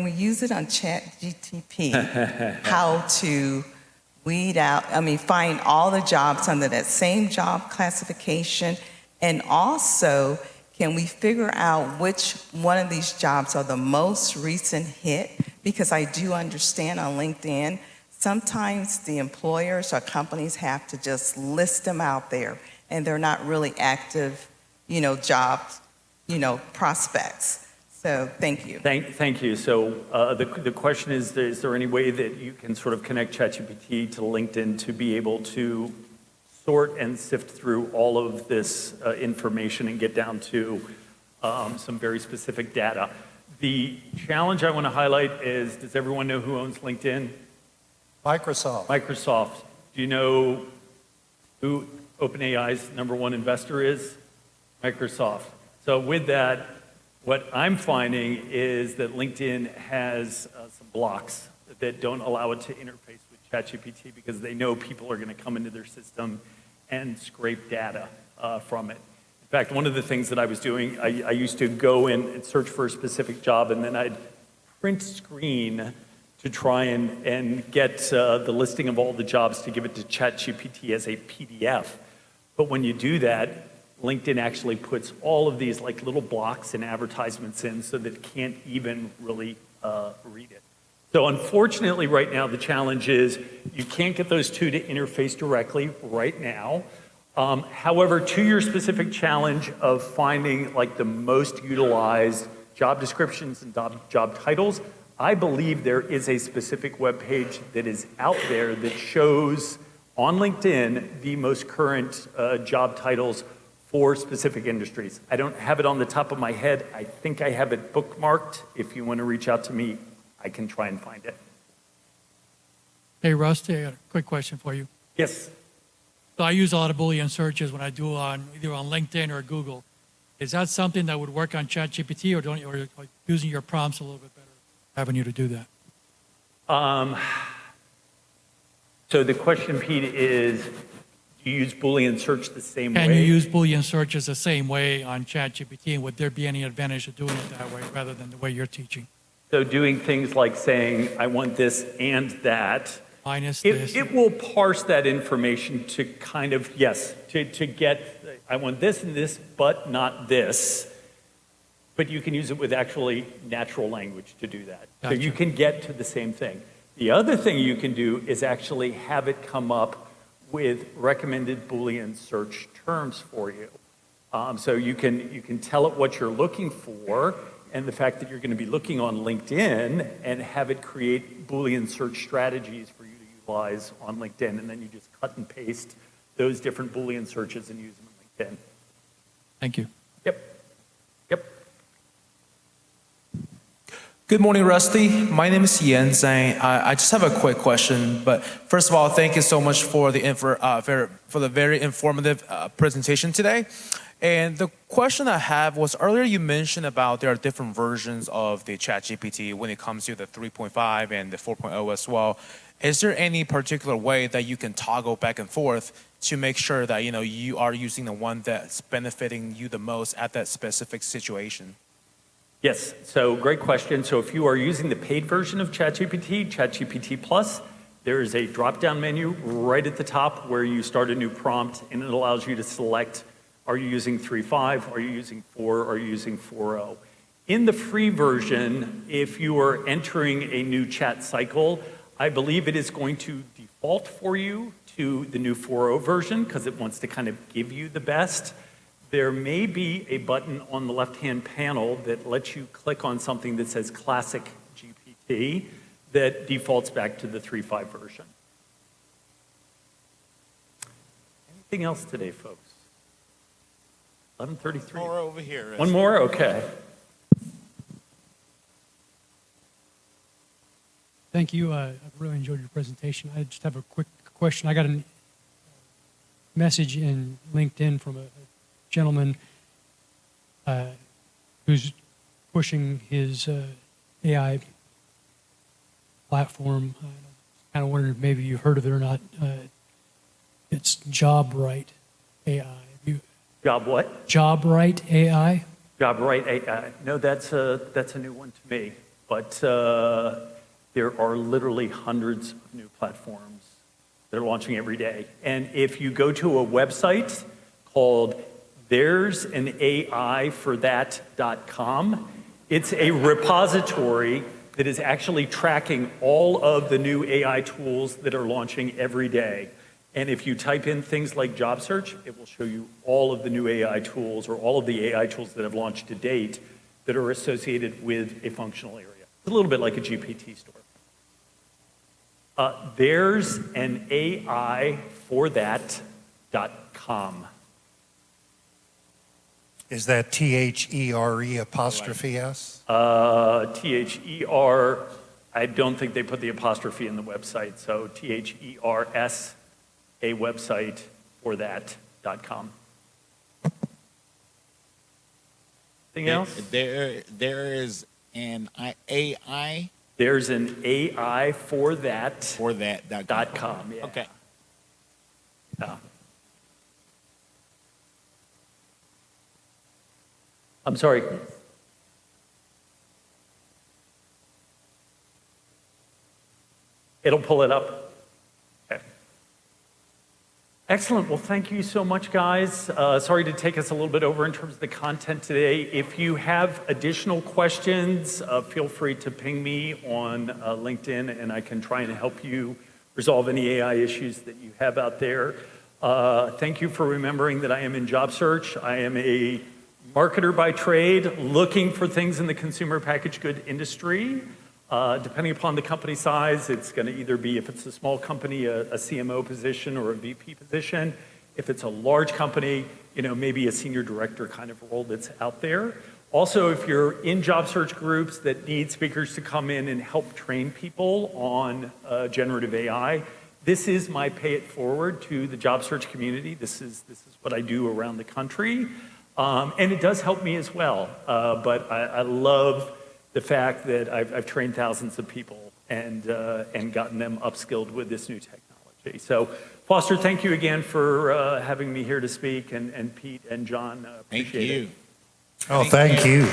we use it on ChatGPT, how to find all the jobs under that same job classification, and also, can we figure out which one of these jobs are the most recent hit? Because I do understand on LinkedIn, sometimes the employers or companies have to just list them out there, and they're not really active, job, prospects. So thank you. Thank you. So the question is there any way that you can sort of connect ChatGPT to LinkedIn to be able to sort and sift through all of this information and get down to some very specific data? The challenge I want to highlight is, does everyone know who owns LinkedIn? Microsoft. Microsoft. Do you know who OpenAI's #1 investor is? Microsoft. So with that, what I'm finding is that LinkedIn has some blocks that don't allow it to interface with ChatGPT because they know people are going to come into their system and scrape data from it. In fact, one of the things that I was doing, I used to go in and search for a specific job, and then I'd print screen to try and get the listing of all the jobs to give it to ChatGPT as a PDF. But when you do that, LinkedIn actually puts all of these like little blocks and advertisements in so that it can't even really read it. So unfortunately right now the challenge is you can't get those two to interface directly right now. However, to your specific challenge of finding like the most utilized job descriptions and job titles, I believe there is a specific web page that is out there that shows on LinkedIn the most current job titles for specific industries. I don't have it on the top of my head. I think I have it bookmarked. If you want to reach out to me, I can try and find it. Hey, Rusty, I got a quick question for you. Yes. So I use a lot of Boolean searches when I do either on LinkedIn or Google. Is that something that would work on ChatGPT, or using your prompts a little bit better, having you to do that? So the question, Pete, is do you use Boolean search the same way? Can you use Boolean searches the same way on ChatGPT, and would there be any advantage of doing it that way rather than the way you're teaching? So doing things like saying, I want this and that, Minus this. it will parse that information to kind of, yes, to get, I want this and this, but not this. But you can use it with actually natural language to do that. So Gotcha. you can get to the same thing. The other thing you can do is actually have it come up with recommended Boolean search terms for you. So you can tell it what you're looking for, and the fact that you're going to be looking on LinkedIn, and have it create Boolean search strategies for you to utilize on LinkedIn, and then you just cut and paste those different Boolean searches and use them in LinkedIn. Thank you. Yep. Good morning, Rusty. My name is Yan Zhang. I just have a quick question, but first of all, thank you so much for the very informative presentation today. And the question I have was, earlier you mentioned about there are different versions of the ChatGPT when it comes to the 3.5 and the 4.0 as well. Is there any particular way that you can toggle back and forth to make sure that you are using the one that's benefiting you the most at that specific situation? Yes, so great question. So if you are using the paid version of ChatGPT, ChatGPT Plus, there is a drop-down menu right at the top where you start a new prompt, and it allows you to select, are you using 3.5, are you using 4, are you using 4.0? In the free version, if you are entering a new chat cycle, I believe it is going to default for you to the new 4.0 version because it wants to kind of give you the best. There may be a button on the left-hand panel that lets you click on something that says Classic GPT that defaults back to the 3.5 version. Anything else today, folks? 11:33. More over here. One more? Okay. Thank you. I've really enjoyed your presentation. I just have a quick question. I got a message in LinkedIn from a gentleman who's pushing his AI platform. I kind of wondered if maybe you heard of it or not. It's Wright AI. Job what? Wright AI. Wright AI. No, that's a new one to me. But there are literally hundreds of new platforms that are launching every day. And if you go to a website called there'sAnAIforthat.com, it's a repository that is actually tracking all of the new AI tools that are launching every day. And if you type in things like job search, it will show you all of the new AI tools, or all of the AI tools that have launched to date that are associated with a functional area. It's a little bit like a GPT store. There'sAnAIforthat.com. Is that THERE apostrophe S? THER, I don't think they put the apostrophe in the website, so THERS, a website for that.com. Anything else? There is an AI There's an AI for that. for that.com. Yeah. Okay. Yeah. I'm sorry. It'll pull it up. Okay. Excellent. Well, thank you so much, guys. Sorry to take us a little bit over in terms of the content today. If you have additional questions, feel free to ping me on LinkedIn, and I can try and help you resolve any AI issues that you have out there. Thank you for remembering that I am in job search. I am a marketer by trade, looking for things in the consumer packaged good industry. Depending upon the company size, it's going to either be, if it's a small company, a CMO position or a VP position. If it's a large company, maybe a senior director kind of role that's out there. Also, if you're in job search groups that need speakers to come in and help train people on generative AI, this is my pay it forward to the job search community. This is what I do around the country. And it does help me as well. But I love the fact that I've trained thousands of people and gotten them upskilled with this new technology. So, Foster, thank you again for having me here to speak, and Pete and John, appreciate it. Thank you. Oh, thank you.